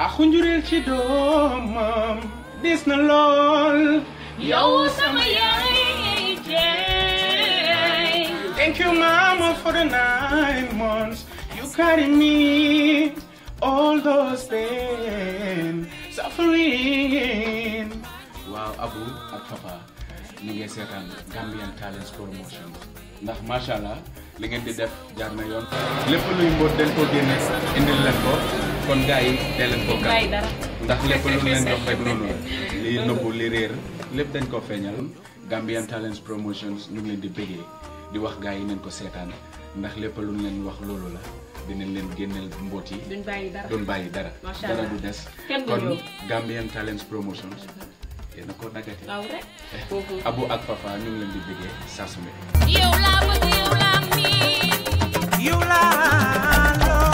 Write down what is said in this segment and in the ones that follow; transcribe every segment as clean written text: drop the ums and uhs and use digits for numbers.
Akhunjuril ci doomam dis na lool yow sama yaay jeey. Thank you mama for the 9 months you carried me all those pain suffering. Wow, Abu ak Papa ñu ngi seetaan Gambian Talents Promotion ndax mashallah li ngeen di def jaar na yoon lépp luy mboot dañ ko génne indil leen ko kon gars yi dee leen ko gàtt ndax lépp lu leen jox rek noonu la li nëbbu li réer lépp dañ ko feeñal Gambian Talents Promotions ñu ngi leen di bëggee di wax gars yi nañ ko seetaan ndax lépp lu leen wax loolu la dinañ leen génneel mboot yi duñ bàyyi dara dara du des kon Gambian Talents Promotions yéena ko nagati Abu ak Papa ñu ngi leen di bëggee saa su ne yow laa bëgg yow laa miin yow laa loo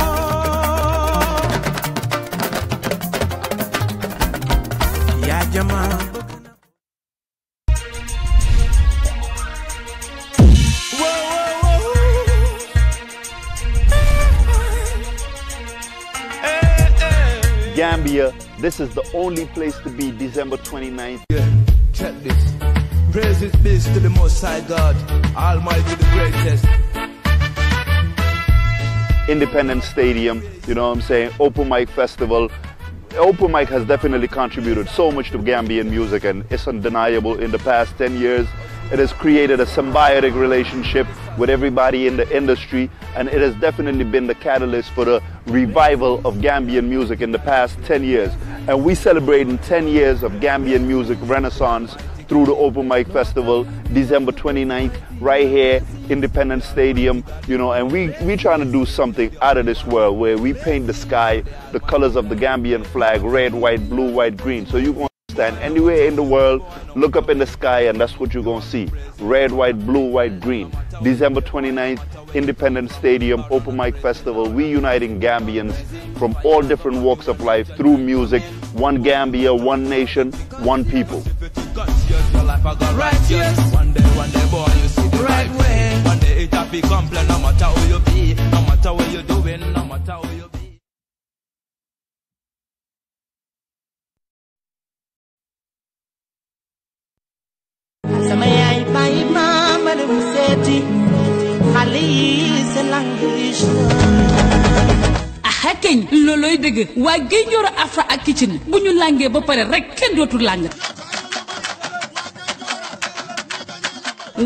yaa jama Gambia, this is the only place to be December 29th. Check this. Praises be to the Most High God, Almighty the greatest. Independence Stadium, you know what I'm saying, Open Mic Festival. Open Mic has definitely contributed so much to Gambian music, and it's undeniable. In the past 10 years, it has created a symbiotic relationship with everybody in the industry, and it has definitely been the catalyst for the revival of Gambian music in the past 10 years. And we celebrating 10 years of Gambian music renaissance through the Open Mic Festival, December 29th, right here, Independence Stadium, you know, and we trying to do something out of this world where we paint the sky the colors of the Gambian flag, red, white, blue, white, green. So you can stand anywhere in the world, look up in the sky, and that's what you're going to see. Red, white, blue, white, green. December 29th, Independence Stadium, Open Mic Festival. We uniting Gambians from all different walks of life through music. One Gambia, one nation, one people. One day, boy, you see the right way. One day it have be complain, no matter who you be, no matter what you're doing, no matter who you be. Sama yaay bay mama dem seeti xale yi seen language ah keñ looloy dëgg waa Guèye Njoro Afra ak Kitchen bu ñu langee ba pare rek kenn dootul lang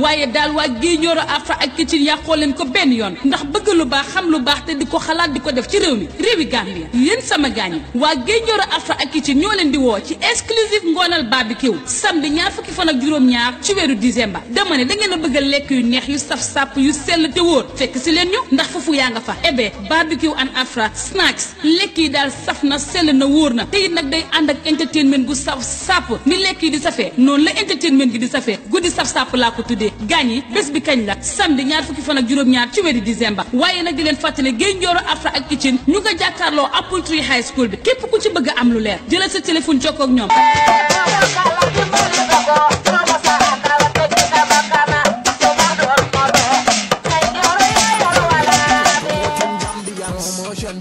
waaye daal waa Guèye Njoro Afra ak Kitchen yàqoo leen ko benn yoon ndax bëgg lu baax xam lu baax te di ko xalaat di ko def ci réew mi réewi Gambia yéen sama gaañ waa Guèye Njoro Afra ak Kitchen ñoo leen di woo ci exclusive ngoonal barbecue samedi ñaar fukki fan ak juróom-ñaar ci weeru décembre dama ne da ngeen a bëgg a lekk yu neex yu saf sàpp yu sell te wóor fekk si leen ñu ndax foofu yaa nga fa barbecue and Afra snacks lekk yi daal saf na sell na wóor na te it nag day ànd ak entertainment gu saf sàpp ni lekk yi di safee noonu la entertainment gi di safee guddi saf sàpp laa ko tuddee gaañ yi bés bi kañ la samedi ñaar fukki fan ak juróom-ñaar ci weeru décembre waaye nag di leen fàttale Guèye Njoro Afra ak Kitchen ñu nga jàkkaarloo Apple Tree High School bi képp ku ci bëgg a am lu leer jëlal sa téléphone jokkoo ak ñoom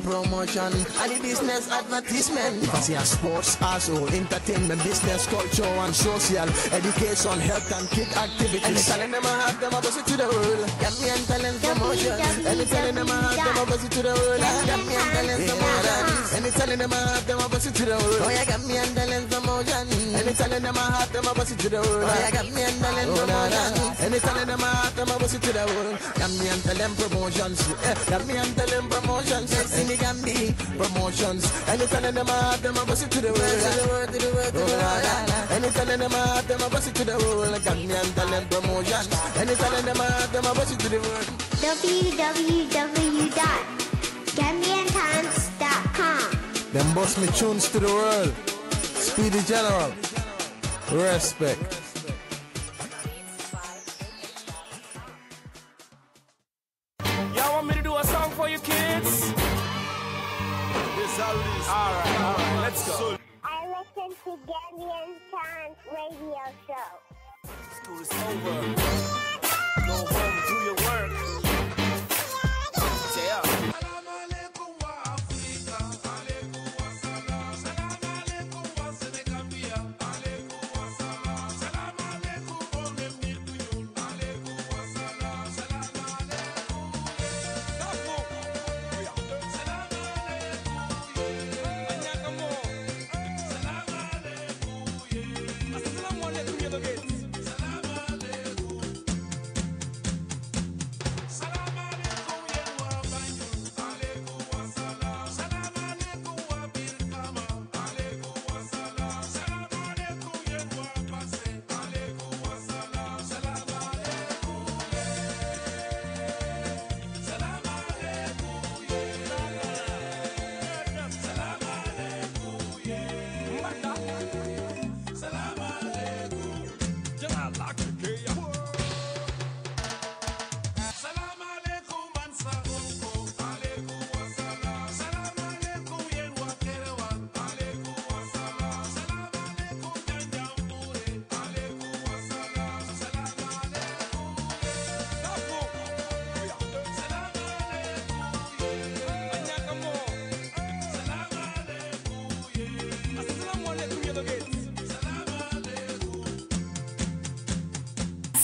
promotion and the business advertisement. Fancy sports, also entertainment, business, culture and social, education, health and kid activities. And telling them I have them a visit to the world. Gambian Talents Promotion. And telling them I have them a visit to the world. Gambian Talents Promotion. And telling them I have them a visit to the world. Oh yeah, Gambian Talents Promotion. And telling them I have them a visit to the world. Oh yeah, Gambian Talents Promotion. And telling them I have them a visit to the world. Gambian Talents Promotions. Gambian Talents Promotions. In the Gambia Promotions. And telling them I have them a visit to the world. And telling them I have them a visit to the world. Gambian Talents Promotions. And telling them I have them a visit to the world. www.gambiantalents.com. Them boss me tunes to the world. Speedy General. Respect. Y'all want me to do a song for you kids? Alright, let's go. I listen to Gambian Talents radio show. School is over. Go home, do your work. Say up.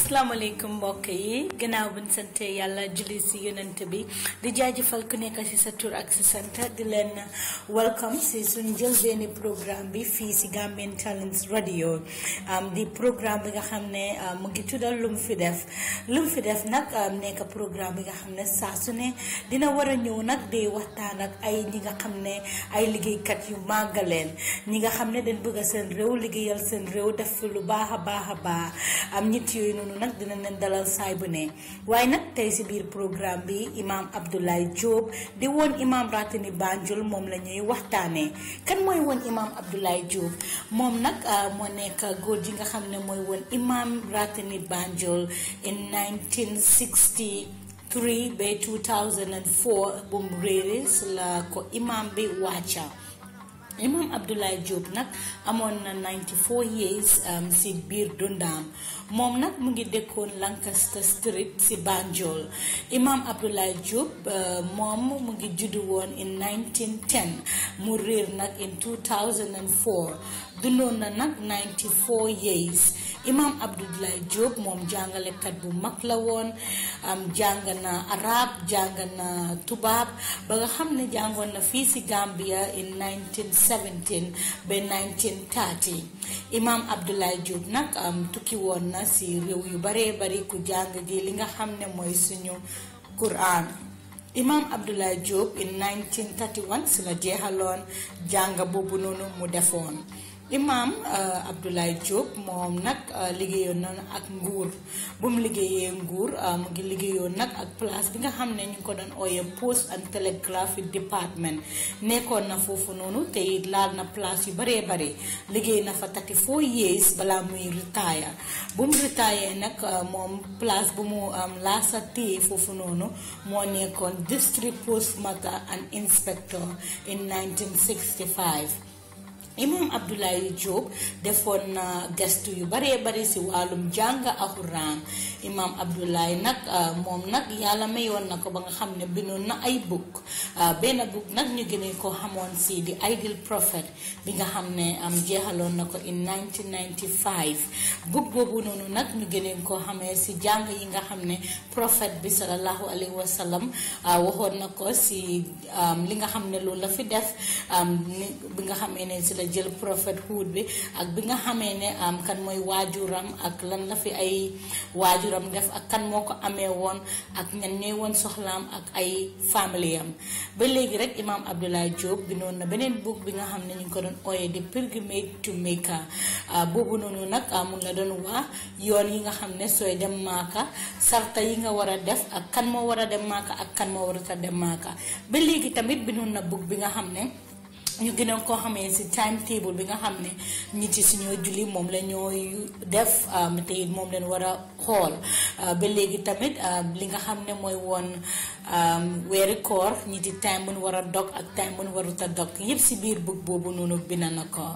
asalaamaaleykum mbokk yi gannaaw buñ sante yàlla julli si yonent bi di jaajëfal ku nekk si sa tur ak si sant di leen welcome si suñ njëlbeeni programme bi fii si Gambian Talents Radio di programme bi nga xam ne mu ngi tuddal lum fi def nag nekk programme bi nga xam ne saa su ne dina war a ñëw nag di waxtaan ak ay ñi nga xam ne ay liggéeykat yu màggaleen ñi nga xam ne dañ bëgg seen réew liggéeyal seen réew def fi lu baax a baax am ñit yooyu noonu nag dina leen dalal saay bu ne waaye nag tey si biir programme bi Imam Abdoulaye Jobe di woon Imam Ratini Banjul moom la ñuy waxtaanee kan mooy woon Imam Abdoulaye Jobe moom nag moo nekk góor ji nga xam ne mooy woon Imam Ratini Banjul in 1963 ba 2004 bu mu réere la ko imam bi wàcca Imam Abdoulaye Jobe nag amoon na 94 years si biir dundaam moom nag mu ngi dëkkoon Lancaster Street si Banjul Imam Abdoulaye Jobe moom mu ngi juddu woon in 1910 mu réer nag in 2004 dundoon na nag 94 years Imam Abdoulaye Jobe moom jàngalekat bu mag la woon jàng na arab jàng na tubaab ba nga xam ne jàngoon na fii si Gambia in 1917 ba 1930 Imam Abdoulaye Jobe nag tukki woon na si réew yu baree bari ku jàng ji li nga xam ne mooy suñu Quran Imam Abdoulaye Jobe in 1931 si la jeexaloon jàng boobu noonu mu defoon Imam Abdoulaye Jobe moom nag liggéeyoon na ak nguur bu mu liggéeyee nguur mu ngi liggéeyoon nag ak place bi nga xam ne ñu ngi ko doon ooyee Post and Telegraphic Department nekkoon na foofu noonu te it laal na place yu baree bare liggéey na fa 34 years balaa muy retire bu mu retire nag moom place bu mu laasa téye foofu noonu moo nekkoon District Postmaster and Inspector in 1965 Imam Abdoulaye Jobe defoon na gestu yu baree bari si wàllum jàng alxuraan Imam Abdoulaye nag moom nag yàlla mayoon na ko ba nga xam ne bindoon na ay book benn book nag ñu gënee ko xamoon si di Ideal Prophet bi nga xam ne jeexaloon na ko in 1995 book boobu noonu nag ñu gënee ko xamee si jàng yi nga xam ne prophète bi sallallahu alayhi wa sallam waxoon na ko si li nga xam ne loolu la fi def bi nga xamee ne si la jël prophethood bi ak bi nga xamee ne kan mooy waajuram ak lan la fi ay waajuram def ak kan moo ko amee woon ak ñan ñooy woon soxlaam ak ay famille am ba léegi rek Imam Abdoulaye Jobe bindoon na beneen book bi nga xam ne ñu ngi ko doon ooyee di Pilgrimage to Mecca boobu noonu nag mun la doon wax yoon yi nga xam ne sooy dem Maaka sarta yi nga war a def ak kan moo war a dem Maaka ak kan moo warut a dem Maaka ba léegi tamit bindoon na book bi nga xam ne ñu gënoon koo xamee si timetable bi nga xam ne ñi ci suñoo julli moom la ñooy def te it moom leen war a xool ba léegi tamit li nga xam ne mooy woon weeri koor ñi di time bu war a dog ak time bu warut a dog yëpp si biir book boobu noonu bind na ko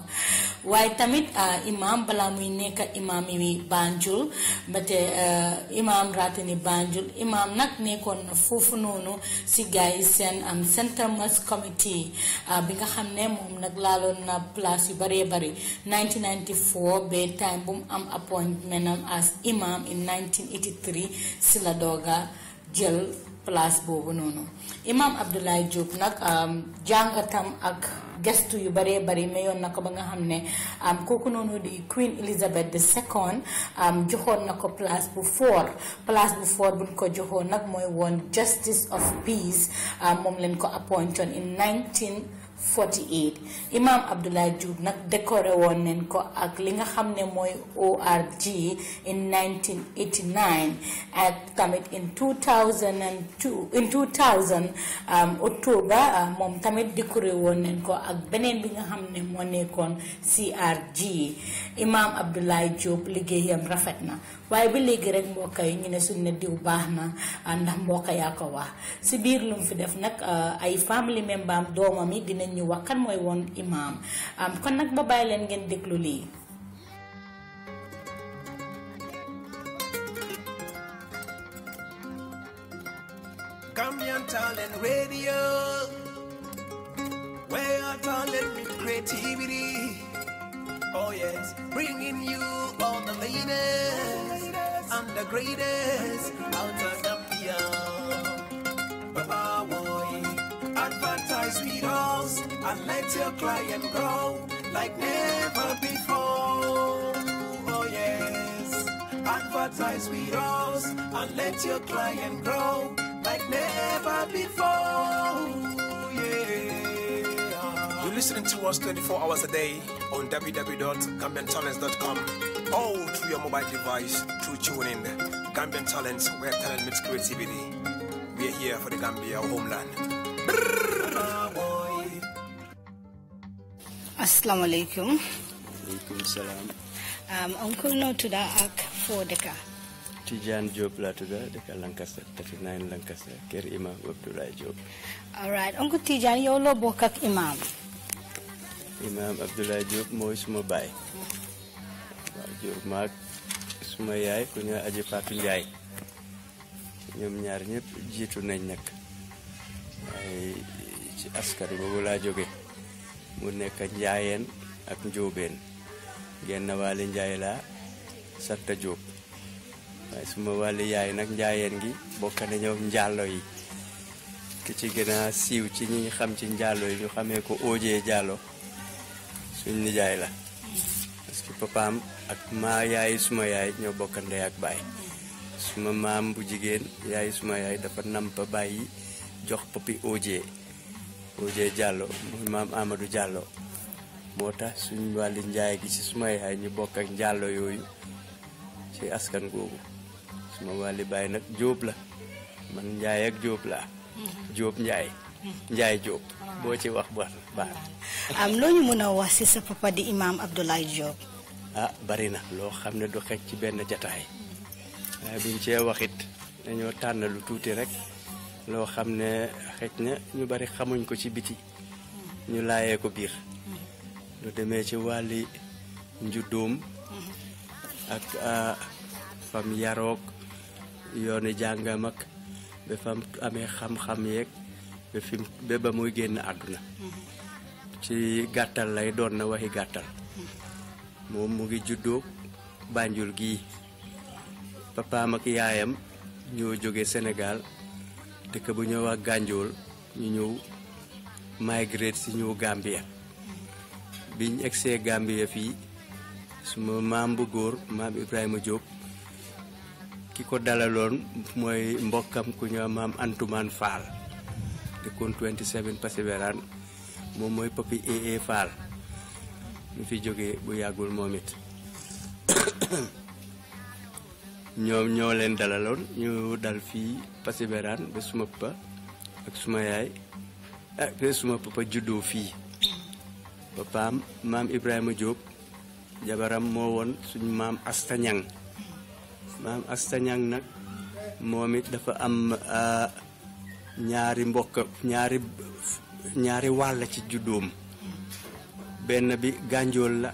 waaye tamit imam balaa muy nekk imam yi Banjul ba te Imam Ratini Banjul imam nag nekkoon na foofu noonu si gars yi seen Centre Mosque Committee bi nga xam ne moom nag laaloon na place yu baree bari 1994 ba time bu mu am appointment am as imam in 1983 si la dooga jël place boobu noonu Imam Abdoulaye Jobe nag jàngatam ak gestu yu baree bari mayoon na ko ba nga xam ne kooku noonu di Queen Elizabeth II joxoon na ko place bu fort buñ ko joxoon nag mooy woon Justice of Peace moom leen ko appointoon in 1948 Imam Abdoulaye Jobe nag décoré woon nañ ko ak li nga xam ne mooy ORG in 1989 ak tamit in 2000 October moom tamit décoré woon nañ ko ak beneen bi nga xam ne moo nekkoon CRG Imam Abdoulaye Jobe liggéeyam rafet na waaye ba léegi rek mbokk yi ñu ne suñ ne diw baax na ndax mbokk yaa ko wax si biir lu mu fi def nag ay family member am doomam yi dinañ ñu wax kan mooy woon imam kon nag ba bàyyi leen ngeen déglu lii. Gambian Talent Radio, where our talent meet creativity. Oh yes, bringing you all the latest and the greatest out of Gambia. Baba boy, advertise with us and let your client grow like never before. Oh yes, advertise with us and let your client grow like never before. Yeah. You're listening to us 24 hours a day on www.gambiantalents.com. All through your mobile device, through tuning. Gambian Talents, where talent meets creativity. We are here for the Gambia, our homeland. Assalamu alaikum. Alaikum salam. Uncle no to the ak for deka. Tijan Job la to the Lancaster, 39 Lancaster, Ker Imam Abdullah Job. All right, Uncle Tijan, you lo bokak imam. Imam Abdullah Job mooy suma baay. Waaw Job maag suma yaay ku ñu aji Fatou Ndiaye. Ñoom ñaar ñëpp jiitu nañ nag. Ay ci askan boobu laa jóge. Mu nekk Njaayeen ak Njóobeen. Genn wàlli Njaay laa sant Job. Waaye suma wàlli yaay nag Njaayeen gi bokk na ñoom Njaallo yi. Ki ci gën a siiw ci ñi xam ci Njaallo yi ñu xamee ko Oojee Jallo. Suñ nijaay la parce que papaam ak maa yaay suma yaay ñoo bokk ndey ak baay suma maam bu jigéen yaay suma yaay dafa nampa bàyyi jox papi Oojee Jallo muy maam Amadou Jallo moo tax suñ wàlli njaay gi ci suma yaay ñu bokk ak Jallo yooyu ci askan googu suma wàlli baay nag Jóob la man njaay ak Jóob laa Jóob Njaay Jóob boo ci wax baax loo ñu mën a wax ci sa papa di Imam Abdoulaye Job. bari na loo xam ne du xej ci benn jataay waaye buñ cee waxit dañoo tànn lu tuuti rek loo xam ne xej na ñu bari xamuñ ko ci biti ñu laayee ko biir lu demee ci wàlli njuddoom ak fam yaroog yooni jàngam ak ba fam amee xam-xam yeeg ba ba muy génn àdduna ci gàttal lay doon na waxi gàttal moom mu ngi juddoo Banjul gii papaam ak yaayam ñoo jóge Sénégal dëkk bu ñëw ak Gànjool ñu ñëw migrate si ñëw Gambia biñ egsee Gambia fii suma maam bu góor maam Ibrahima Diop ki ko dalaloon mooy mbokkam ku ñëw maam Antumaan Fall dëkkoon 27 Perseverance moom mooy papi ee Fall ñu fi jógee bu yàggul moom it ñoom ñoo leen dalaloon ñu dal fii Perseverance ba suma papa ak suma yaay ba suma papa juddoo fii papaam maam Ibrahima Diop jabaram moo woon suñu maam Astañang maam Astañang nag moom it dafa am ñaari mbokk ñaari wàll ci juddoom benn bi Gànjool la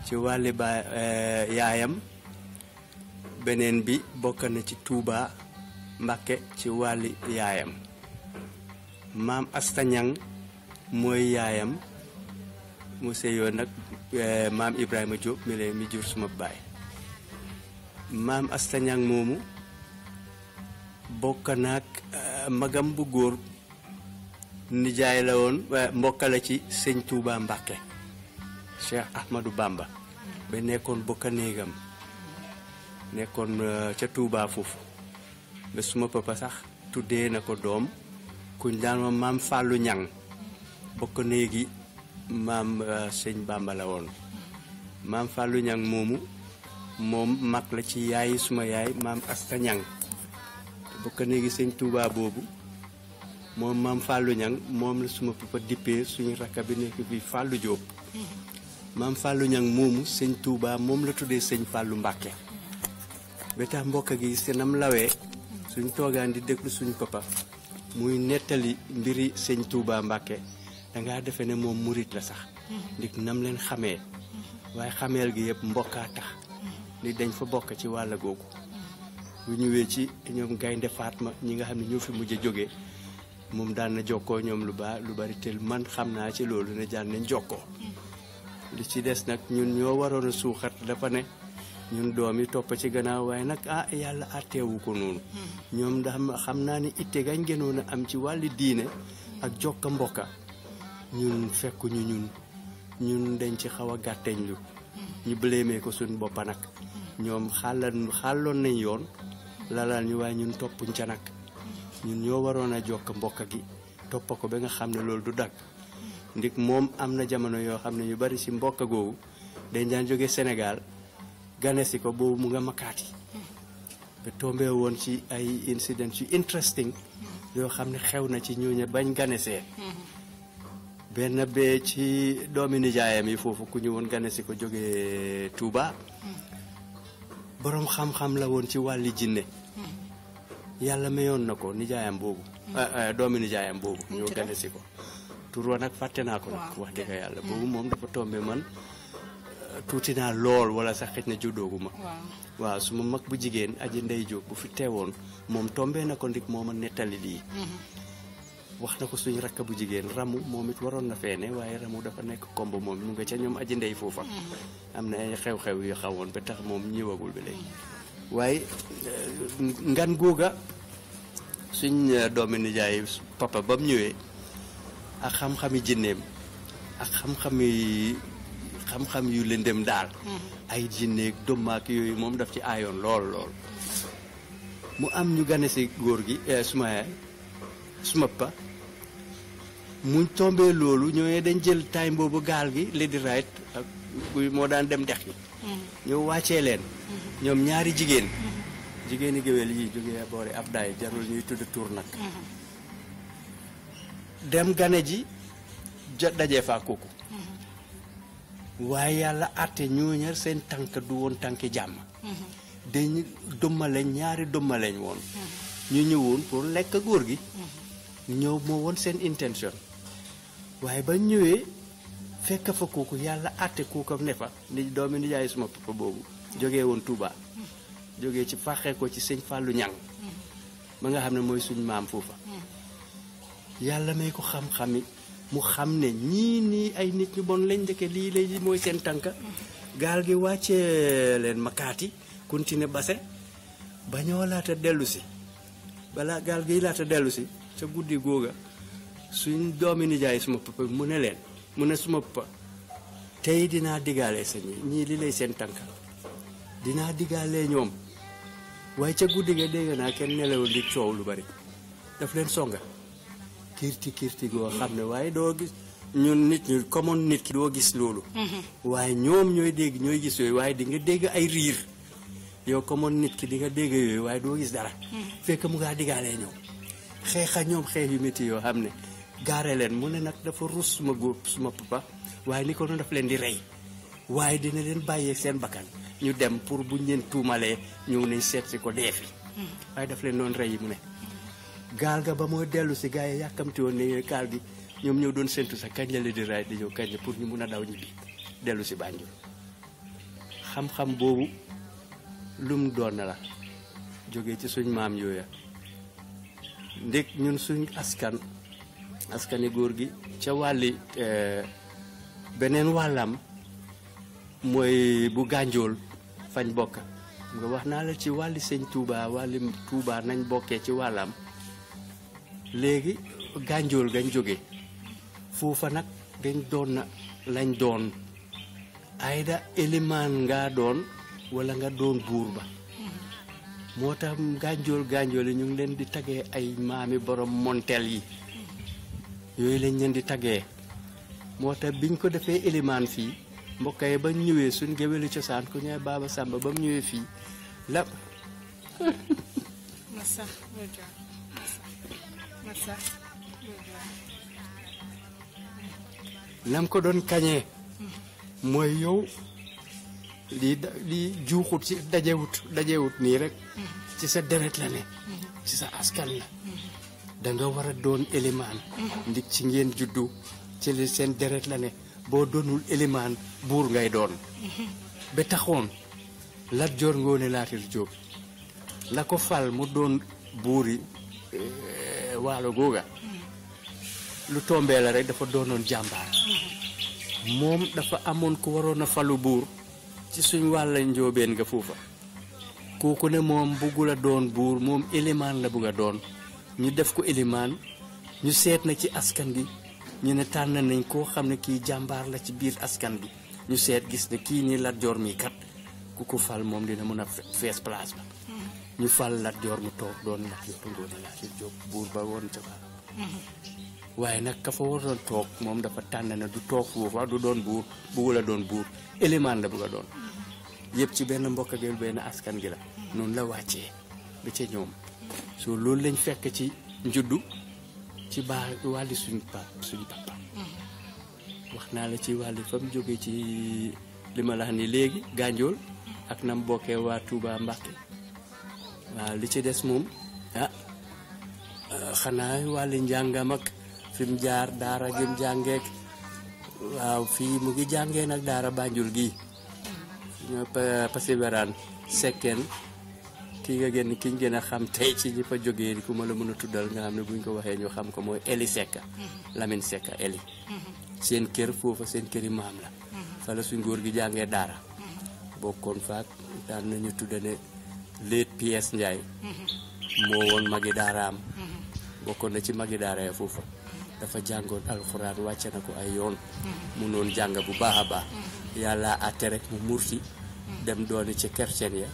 ci wàlli ba yaayam beneen bi bokk na ci Touba Mbakke ci wàlli yaayam maam Astañang mooy yaayam mu seyoo nag maam Ibrahima Diop mi jur suma baay maam Astañang moomu bokk naag magam bu góor nijaay la woon mbokkale ci sëñ Touba Mbakke Cheikh Ahmadou Bamba ba nekkoon bokka néegam nekkoon ca Touba foofu ba suma papa sax tuddee na ko doom kuñ daan ma maam Fallou Ñang bokk néegi maam sëñ Bamba la woon maam Fallou Ñang moomu moom mag la ci yaay suma yaay maam Asta Ñang bokk néegi sëñ Touba boobu moom maam Fallou Ñang moom la suma papa dippee suñu rakka bi nekk bi Fallou Diop maam Fallou Ñang moomu sëñ Touba moom la tuddee sëñ Fallou Mbàkke ba tax mbokk gi seenam lawee suñ toogaan di déglu suñu papa muy nettali mbiri sëñ Touba Mbàkke dangaa defe ne moom murit la sax ndik nam leen xamee waaye xameel gi yëpp mbokkaa tax ndik dañ fa bokk ci wàll googu bu ñëwee ci ñoom Gaynde Fatma ñi nga xam ne ñoo fi mujj a jógee moom daan na jokkoo ñoom lu bari te man xam naa ci loolu ne daan nañ jokkoo li ci des nag ñun ñoo waroon a suuxat dafa ne ñun doom yi topp ci gannaaw waaye nag yàlla àtteewu ko noonu ñoom ndax xam naa ne itte gañ gënoon a am ci wàlli diine ak jokka mbokka ñun fekkuñu ñun dañ ci xaw a gàtteñ lu ñu bëleemee ko suñ boppa nag ñoom xàlloon nañ yoon lalal ñu waaye ñun toppuñ ca nag ñun ñoo waroon a jokk mbokka gi toppa ko ba nga xam ne loolu du dagg ndik moom am na jamono yoo xam ne ñu bari si mbokka googu dañ daan jóge Sénégal gane si ko boobu mu nga Makati ba tombé woon ci ay incident yu interesting yoo xam ne xew na ci ñooñu bañ ganesee benn bee ci doomi nijaayam yi foofu ku ñu woon gane si ko jógee Touba boroom xam-xam la woon ci wàlli jinne yàlla mayoon na ko nijaayam boobu doomi nijaayam boobu ñoo gane si ko tur wa nag fàtte naa ko nag wax dëgg yàlla boobu moom dafa tombé man tuuti naa lool wala sax xëj na juddooguma waaw su ma mag bu jigéen aji ndey jóg bu fi teewoon moom tombé na ko ndik mooma nettali lii wax na ko suñu rakk bu jigéen ramu moom it waroon na feene waaye ramu dafa nekk kombo moom mu nga ca ñoom aji ndey foofa am na ay xew-xew yu xawoon ba tax moom ñëwagul bi léegi waaye ngan googa suñ doomi nijaay papa ba mu ñëwee ak xam-xami jinneem ak xam-xam yu lëndëm daal ay jinneeg dommaak yooyu moom daf ci aayoon lool mu am ñu gane si góor gi suma yaay suma pa mu tombee loolu ñooy dañ jël time boobu gaal gi Lady Right ak moo daan dem dex gi ñëw wàccee leen ñoom ñaari jigéeni géwél yi jógee boori ab daay jarul ñuy tudd tur nag dem gane ji dajee faa kooku waaye yàlla àtte ñooñar seen tànk du woon tànki jàmm dañ dommaleñ ñaari dommaleñ woon ñu ñëwoon pour lekk góor gi ñëw moo woon seen intention waaye ba ñëwee fekk fa kooku yàlla àtte kooku ne fa ni doomi nijaay suma papa boobu jógee woon Touba jógee ci fàqee ko ci sëñ Fallou Ñang ma nga xam ne mooy suñ maam foofa yàlla may ko xam-xami mu xam ne ñii nii ay nit ñu bon lañ ndeke lii lay mooy seen tànka gaal gi wàccee leen Makati continuer base ba ñoo laata dellu si balaa gaal gi laata dellu si ca guddi googa suñ doomi nijaay suma papa mu ne suma papa tey dinaa diggaale sa ñii li lay seen tànka dinaa diggaale ñoom waaye ca guddi ga dégg naa kenn nelawul di coow lu bari daf leen songa kirti goo xam ne waaye doo gis ñun nit ñu common nit ki doo gis loolu waaye ñoom ñooy gis yooyu waaye di nga dégg ay riir yow common nit ki di nga dégg yooyu waaye doo gis dara fekk mu ngaa digaalee ñoom xeexa ñoom xeex yu métti yoo xam ne gaare leen mu ne nag dafa rus suma papa waaye ni ko noonu daf leen di rey waaye dina leen bàyyee seen bakkan ñu dem pour buñ leen tuumalee ñëw nañ seet si ko dee fi waaye daf leen doon rey yi mu ne gaal ga ba mooy dellu si gars yi yàkkamti woon ne gaal gi ñoom ñëw doon séntu sax kañ la Lady Right di ñëw kañ la pour ñu mun a daw ñibbi dellu si Banjul xam-xam boobu lum doon na la jógee ci suñ maam yooya ndég ñun suñ askani góor gi ca wàlli beneen wàllam mooy bu gànjool fañ bokk nga wax naa la ci wàlli sëñ Touba wàlli Touba nañ bokkee ci wàllam léegi gànjool gañ jóge foofa nag dañ doon na lañ doon ayda élimaan ngaa doon wala nga doon buur ba moo tax gànjool yi ñu ngi leen di tagee ay maami borom montel yi yooyu lañ leen di tagee moo tax biñ ko defee élimaan fii mbokk yi ba ñëwee suñ géwélu cosaan ku ñëwee Baba Samba ba mu ñëwee fii la lam ko doon kañee mooy yow lii juuxut ci dajewut nii rek ci sa deret la ne ci sa askan la danga war a doon élimaan ndik ci ngeen juddu ci li seen deret la ne boo doonul élimaan buur ngay doon ba taxoon Lat Joor Ngoone Laatir Jóob la ko fal mu doon buuri waalo googa lu tombee la rek dafa doonoon jàmbaar moom dafa amoon ku waroon a falu buur ci suñ wàlla njóobeen nga foofa kooku ne moom buggul a doon buur moom élimaan la bugg a doon ñu def ko élimaan ñu seet na ci askan bi ñu ne tànn nañ koo xam ne kii jàmbaar la ci biir askan bi ñu seet gis ne kii nii Lat Joor mi kat ku ko fal moom dina mën a fees place ba ñu fal Lat Joor mu toog doon Lat Joor Ngoone Latyr Diop buur ba woon ca waaye nag ka fa waroon toog moom dafa tànn na du toog foofa du doon buur buggul a doon buur élément la bugg a doon yëpp ci benn mbokk ak benn askan gi la noonu la wàccee ba ca ñoom soo loolu lañ fekk ci njuddu ci baax wàlli suñu papa wax naa la ci wàlli fa mu jógee ci li ma la wax ni léegi Gànjool ak nam bokkee waa Touba Mbàkke waaw li ci des moom xanaa wàlli njàngam ak fi mu jaar daara gëm jàngeek waaw fii mu ngi jàngee nag daara Banjul gii ñoo Persévérance sekkeen kii nga génn ki ñu gën a xam tey ci ñi fa jógee ku ma la mën a tuddal nga xam ne buñ ko waxee ñu xam ko mooy Eli Secka Lamine Secka Eli seen kër foofa seen këri maam la fa la suñ góor gi jàngee daara bokkoon faak daan nañu tudda ne Leet P.S. Ndiaye moo woon magi daaraam bokkoon na ci magi daara ya foofa dafa jàngoon alxuraan wàcce na ko ay yoon mu noon jàng bu baax a baax yàlla àtte rek mu murti dem dooni ci kercen ya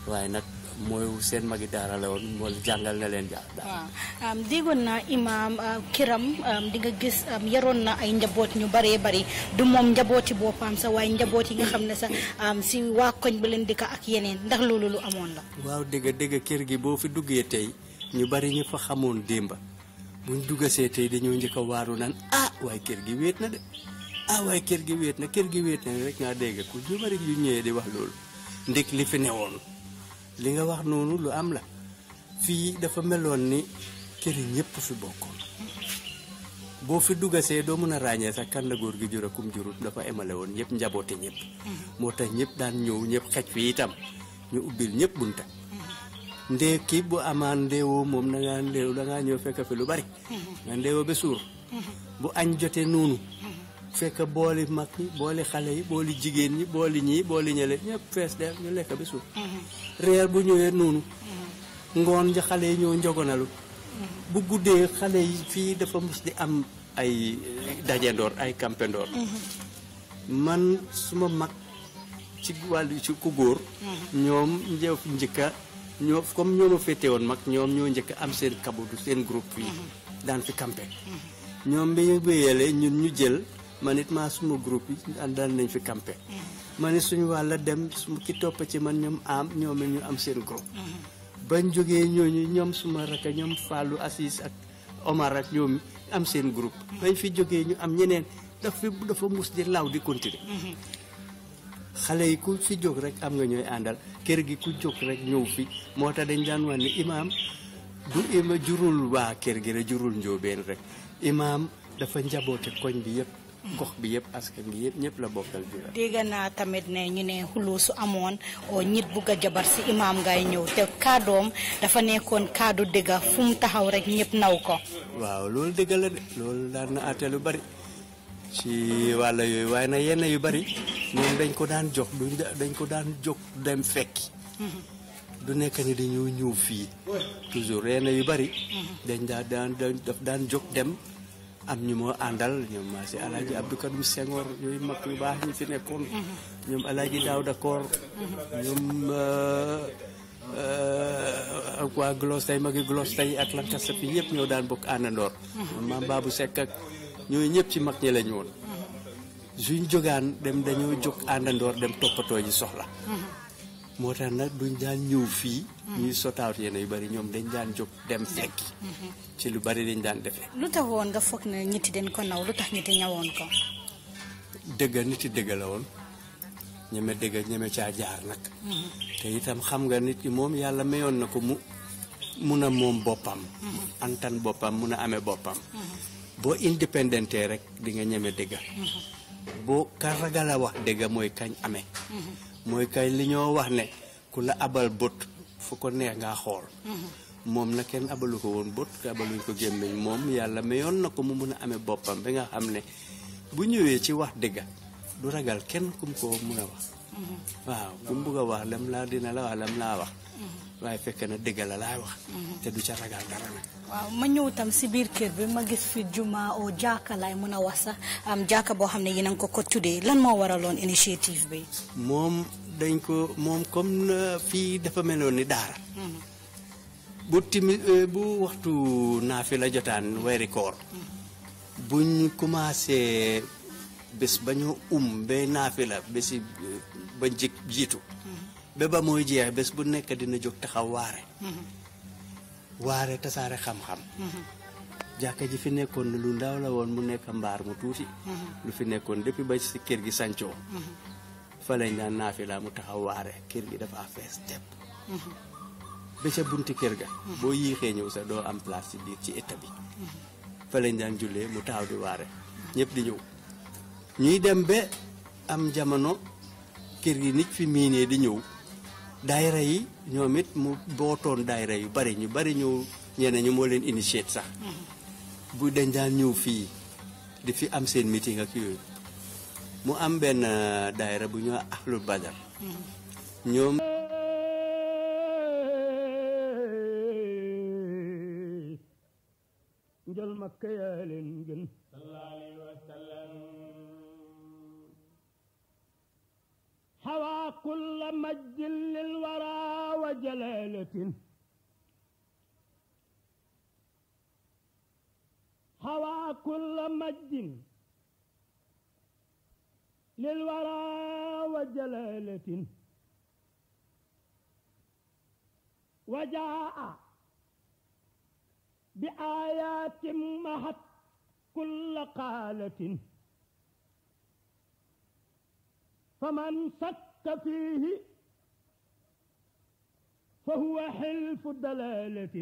waaye nag mooy seen magi daara la woon moo jàngal na leen jaar waaw déggoon naa imaam kiram di nga gis yaroon na ay njaboot ñu baree bari du moom njabooti boppam sax waaye njaboot yi nga xam ne sax si waa koñ ba leen dëkk ak yeneen ndax loolu lu amoon la waaw dëgg kër gi boo fi duggee tey ñu bari ñu fa xamoon démba buñ duggasee tey dañoo njëkk a waaru naan waaye kër gi wéet na de waaye kër gi wéet na rek nga dégg ku ñu bari yu ñëwee di wax loolu ndik li fi newoon li nga wax noonu lu am la fii dafa meloon ni kër yi ñëpp fi bokkoon boo fi duggasee doo mën a ràññee sax kan la góor gi jur akum jurut dafa emale woon ñëpp njaboote ñëpp moo tax ñëpp daan ñëw ñëpp xej fi itam ñu ubbil ñëpp bunta ndee kii bu amaan ndeewoo moom dangaa ñëw fekk fi lu bari nga ndeewoo ba suur bu añ jotee noonu fekk booli mag ñi booli xale yi booli jigéen ñi booli ñii booli ñële ñëpp fees der ñu lekk ba suur reer bu ñëwee noonu ngoon ja xale yi ñoo njogonalu bu guddee xale yi fii dafa mus di am ay dajendoor ay kampendoor man suma mag ci wàllu ci ku góor ñoom njëkka ñoo comme ñoo ma féete woon mag ñoom ñoo njëkk am seen kabudu seen groupe fii daan fi campé ñoom bi ñu béyale ñun ñu jël man it maa suma groupe yi daan nañ fi campé ma ne suñu wàlla dem su ki topp ci man ñoom ñoom ñu am seen groupe bañ jógee ñooñu ñoom suma raka ñoom Fallou Assis ak Omar ak ñoom am seen groupe bañ fi jógee ñu am ñeneen dafa mus di law di continuer xale yi ku fi jóg rek am nga ñooy àndal kër gi ku jóg rek ñëw fi moo tax dañ daan wax ne imaam du ima jurul waa kër gi rek jurul njóobeen rek imaam dafa njaboote koñ bi yëpp gox bi yëpp askan bi yëpp ñëpp la bokkal bi dégg naa tamit ne ñu ne xuloo su amoon o ñit bugg a jabar si imaam ngay ñëw te kàddoom dafa nekkoon kàddu dëgga fu mu taxaw rek ñëpp naw ko waaw loolu dëgg la de loolu daan na àtte lu bari ci wàlla yooyu waaye nag yenn yu bari ñoom dañ ko daan jox dañ ko daan jóg dem fekki du nekk ni dañoo ñëw fii toujours yenn yu bari dañ daan jóg dem am ñu moo àndal ñoom maa si alaaji Abdou Karim Senghor yooyu mag yu baax ñi fi nekkoon ñoom alaaji Daouda Koor ñoom ak waa Glos tey magi Glos tey ak lankasa fi yëpp ñoo daan bokk àndandoor ñoom maam Babou Seck ak ñooyu ñëpp ci mag ñi lañu woon suñ jógaan dem dañoo jóg àndandoor dem toppatoo ji soxla moo tax nag duñ daan ñëw fii ñuy sotaawut yenn yu bari ñoom dañ daan jóg dem fekki ci lu bari dañ daan defee lu tax woon nga foog ne ñitti den ko naw lu tax ñitti ñawoon ko dëgga nit yi dëgga la woon ñeme dëgga ñeme caa jaar nag te itam xam nga nit ki moom yàlla mayoon na ko mu mun a moom boppam antan boppam mun a amee boppam boo indépendante rek di nga ñeme dëgga boo ka ragal a wax dëgga mooy kañ amee mooy kañ li ñoo wax ne ku la abal bët fu ko neex ngaa xool moom na kenn abalu ko woon bët abaluñ ko gémmiñ moom yàlla mayoon na ko mu mun a amee boppam bi nga xam ne bu ñëwee ci wax dëgga du ragal kenn kum ko mun a wax waaw ku mu bugg a wax lam la dina la wax lam laa wax waaye fekk na dëgg la laay wax te du ca ragal dara nag waaw ma ñëw tam si biir kër bi ma gis fi juma o jàkka laay mën a wax sax am jàkka boo xam ne yéen a ngi ko tuddee lan moo waraloon initiative bi moom dañ ko moom comme fii dafa meloon ni daara bu bu waxtu naafi la jotaan weeri koor buñ commencé bés ba ñu ba naafi la bési ba jiitu ba ba mooy jeex bés bu nekk dina jóg taxaw waare tasaare xam-xam jàkka ji fi nekkoon lu ndaw la woon mu nekk mbaar mu tuuti lu fi nekkoon depuis ba si kër gi sancoo fa lañ daan naafi la mu taxaw waare kër gi dafa fees tepp ba ca bunti kër ga boo yéexee ñëw sax doo am place ci biir ci état bi fa lañ daan jullee mu taxaw di waare ñëpp di ñëw ñuy dem ba am jamono kër gi nit fi miinee di ñëw daayira yi ñoom it mu bootoon daayira yu bari ñu bari ñëw ñeneen ñu moo leen initié sax bu dañ daan ñëw fii di fi am seen meeting ak yooyu mu am benn daayira bu ñu ahlul badar ñoom njol makka yaa leen gën sallallahu alayhi wa sallam حوى كل مجد للورى وجلالة حوى كل مجد للورى وجلالة وجاء بآيات محت كل قالة فمن شك فيه فهو حلف دلالة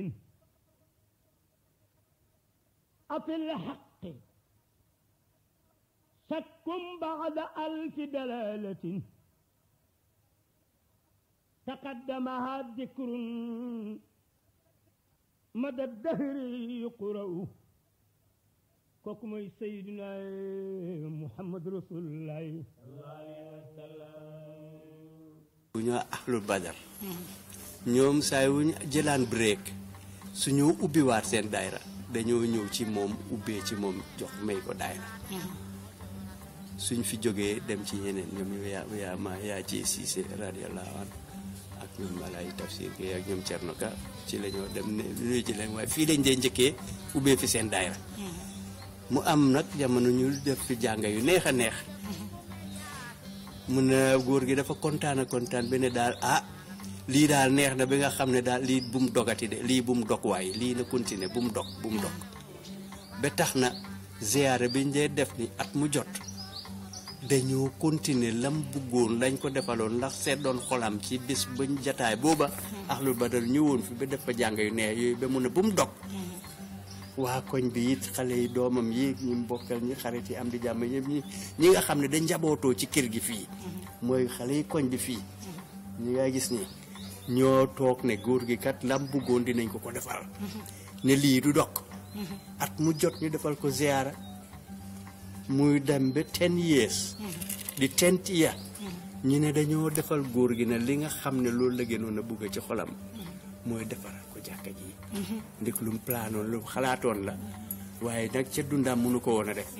أفي الحق شك بعد 1000 دلالة تقدمها ذكر مدى الدهر يقرأ kooku mooy Seydina Muhammad Rasulullah sallallahu alayhi wa sallam bu ñu ahlul badar ñoom saay wuñ jëlaan break suñu ubbiwaat seen daayra dañoo ñëw ci moom ubbee ci moom jox may ko daayra suñ fi jógee dem ci ñeneen ñoom yaa ci Siise radiyallahu anhu ak ñoom Malaay Tafsir gi ak ñoom Cerno Ka ci la ñoo dem ne luy ci leen waaye fii lañ dee njëkkee ubbee fi seen daayra mu am nag jamono ñu def fi jàng yu neex a neex mu ne góor gi dafa kontaan ba ne daal lii daal neex na bi nga xam ne daal lii bu mu dogati de lii bu mu dog waaye lii na continuer bu mu dog ba tax na ziyaare biñ dee def ni at mu jot dañoo continuer lam bëggoon lañ ko defaloon ndax seet doon xolam ci bis bañ jataay booba ahlul badar ñëwoon fi ba def fa jàng yu neex yooyu ba mu ne bu mu dog waa koñ bi it xale yi doomam yi ñu bokkal ñi xarit yi am di jàmm yëpp ñi nga xam ne dañ njabootoo ci kër gi fii mooy xale yi koñ bi fii ñi nga gis ni ñoo toog ne góor gi kat lam bëggoon dinañ ko defal ne lii du dog at mu jot ñu defal ko ziyaara muy dem ba 10 years di 10 year ñu ne dañoo defal góor gi ne li nga xam ne loolu la gënoon a bëgg ci xolam mooy defaral ko jàkka ji ndik lu mu planoon lu xalaatoon la waaye nag ca dundaam mënu ko woon a def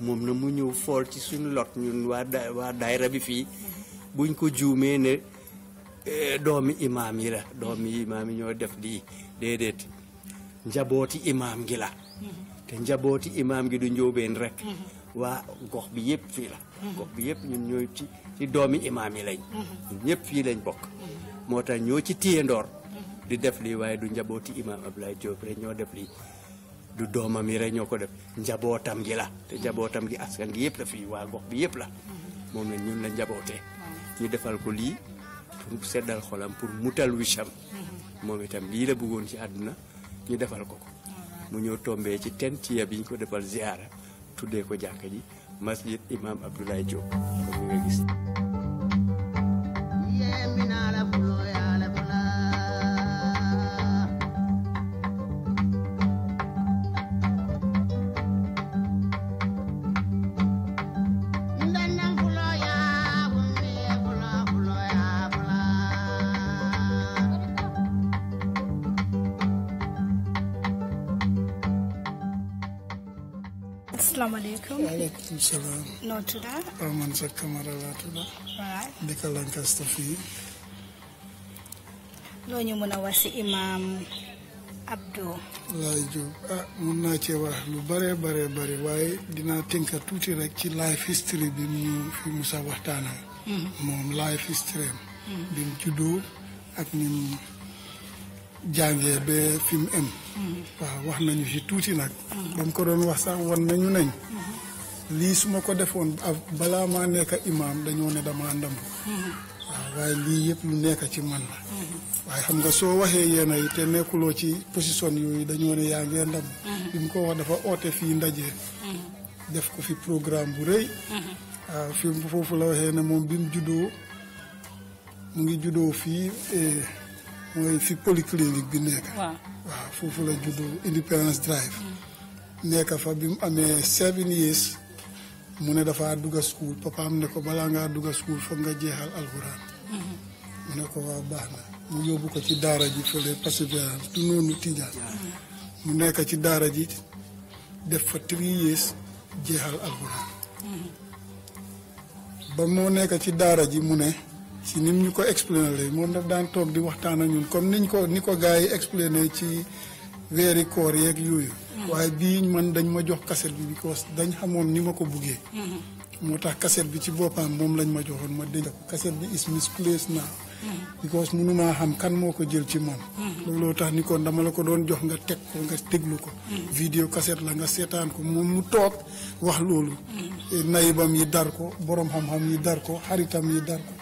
moom na mu ñëw fool ci suñu lot ñun waa daayra bi fii buñ ko juumee ne doomi imaam yi la doomi imaam yi ñoo def lii déedéet njabooti imaam gi la te njabooti imaam gi du njóobeen rek waa gox bi yëpp fii la gox bi yëpp ñun ñooy ci doomi imaam yi lañ ñun ñëpp fii lañ bokk moo tax ñoo ci téye ndoor di def lii waaye du njabooti imaam Abdoulaye Diop rek ñoo def lii du doomam yi rek ñoo ko def njabootam gi la te njabootam gi askan gi yëpp la fii waa gox bi yëpp la moom la ñun la njabootee ñu defal ko lii pour seddal xolam pour mutal wisham moom itam lii la bëggoon ci àdduna ñu defal ko mu ñëw tombee ci tentiya bi ñu ko defal ziara tuddee ko jàkka ji masjid imam Abdoulaye Diop comme nga gis Assalamualaikum. Waalaikumsalam. Noo tudda? Man sa Camara laa tudda. Right. Dëkk Lancaster fii. loo ñu mën a wax si Imam Abdou. Laay Jóob mun naa cee wax lu bare waaye dinaa tënka tuuti rek ci life history bi mu fi musa waxtaanal. moom life history bi mu juddoo ak ni mu jàngee ba fi mu em. waaw wax nañu ci tuuti nag. ba mu ko doon wax sax wan nañu nañ. lii su ma ko defoon balaa maa nekk imaam dañoo ne damaa ndamb. waaw waaye lii yëpp lu nekk ci man la. waaye xam nga soo waxee yéen yi te nekkuloo ci position yooyu dañoo ne yaa ngee ndam. bi mu ko wax dafa oote fii ndaje. def ko fi programme bu rëy. waaw fi foofu la waxee ne moom bi mu juddoo mu ngi juddoo fii mooy fi polyclinique bi nekk. waaw foofu la juddoo Independence Drive. nekk fa bi mu amee 7 years mu ne dafa dugga school papaam ne ko balaa ngaa dugga school foog nga jeexal alxuraan. mu ne ko waaw baax na mu yóbbu ko ci daara ji fële Perseverance du noonu Tijaan. mu nekk ci daara ji def fa 3 years jeexal alxuraan. ba moo nekk ci daara ji mu ne si nim ñu ko expliqué moom daf daan toog di waxtaan ak ñun comme ni ko gars yi expliqué ci weeri koor yeeg yooyu. waaye bii man dañ ma jox cassette bi because dañ xamoon ni ma ko buggee. moo tax cassette bi ci boppam moom lañ ma joxoon ma denc ko cassette bi is misplaced now. because mënumaa xam kan moo ko jël ci man. looloo tax ni kon dama la ko doon jox nga teg ko nga déglu ko. vidéo cassette la nga seetaan ko moom mu toog wax loolu. nayibam yi dar ko borom xam-xam yi dar ko xaritam yi dar ko.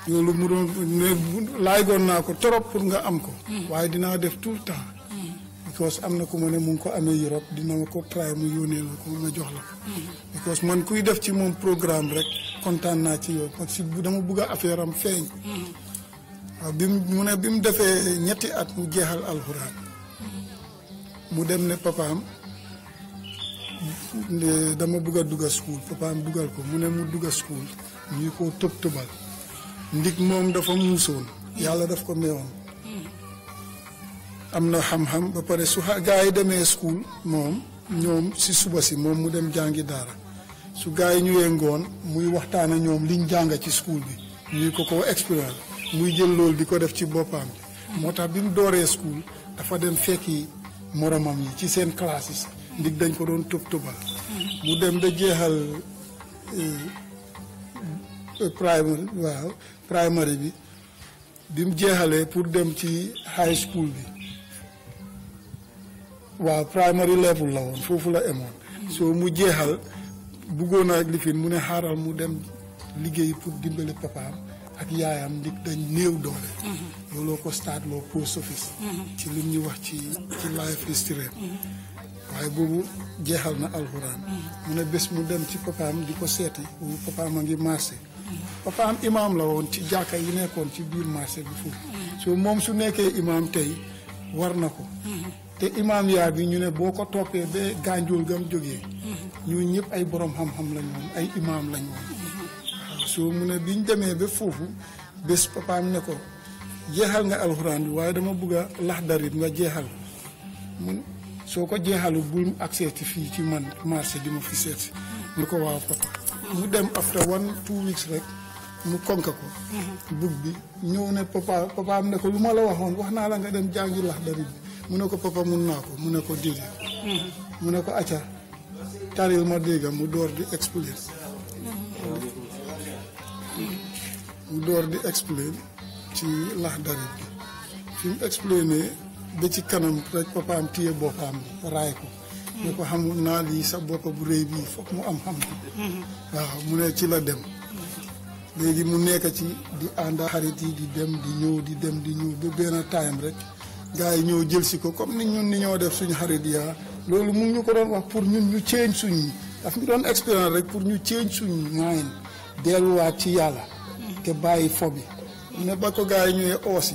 loolu mu doon laajoon naa ko trop pour nga am ko. waaye dinaa def tout le temps. because am na ku ma ne mu ngi ko amee Europe dina ma ko try mu yónnee la ko ma jox la ko. because man kuy def ci moom programme rek kontaan naa ci yow parce que dama bugg a affaire am feeñ. waaw bi mu defee 2 at mu jeexal alxuraan. mu dem ne papaam dama bugg a dugga school papaam dugal ko mu ne mu dugga school ñu ko tëbal. ndig moom dafa muusoon yàlla daf ko meewoon. am na xam-xam ba pare su gaa yi demee school moom ñoom si suba si moom mu dem jàngi daara su gaa yi ñëwee ngoon muy waxtaan ak ñoom liñ jàng ci school bi ñuy ko expérience muy jël loolu di ko def ci boppam bi moo tax bi mu dooree school dafa dem fekki moromam yi ci seen classes ndig dañ ko doon tëbal mu dem da jeexal primary bi mu jeexalee pour dem ci high school bi waaw primary level la woon foofu la emoon soo mu jeexal buggoon ak lifin mu ne xaaral mu dem liggéey pour dimbali papaam ak yaayam ndig dañ néew doole looloo ko start loo post office ci lim ñu wax ci life history waaye boobu jeexal na alxuraan mu ne bés mu dem ci papaam di ko seeti boobu papaam a ngi marché papaam imaam la woon ci jàkka yi nekkoon ci biir marché bi foofu soo moom su nekkee imaam tey war na ko te imaam yaa bi ñu ne boo ko toppee ba gànjool gam jógee ñu ñëpp ay borom xam-xam lañ woon ay imaam lañ woon waaw soo mu ne biñ demee ba foofu bés papaam ne ko jeexal nga alxuraan bi waaye dama bëgg a laxdarit nga jeexal mun soo ko jeexalu bul accepté fii ci man marché di ma fi seet mu ko waaw papa mu dem after 1-2 weeks rek mu konka ko bug bi ñëw ne papaam ne ko lu ma la waxoon wax naa la nga dem jàngi laxdarit bi mu ne ko papa mun naa ko mu ne ko déedéet mu ne ko acca taril ma dégga mu door di expliquer ci laxdarit bi fi mu expliquer ba ci kanam rek papaam téye boppam raay ko ne ko xamul naa lii sa bopp bu rëy bii foog mu am xam waaw mu ne ci la dem léegi mu nekk ci di ànd xarit yi di dem di ñëw ba benn time rek gaa yi ñëw jël si ko comme ni ñun ni ñoo def suñu xarit yaa loolu mu ngi ñu ko doon wax pour ñun ñu change suñu daf ñu doon expérience rek pour ñu change suñu maayin delluwaat ci yàlla te bàyyi fo bi ne ba ko gaa yi ñëwee oosi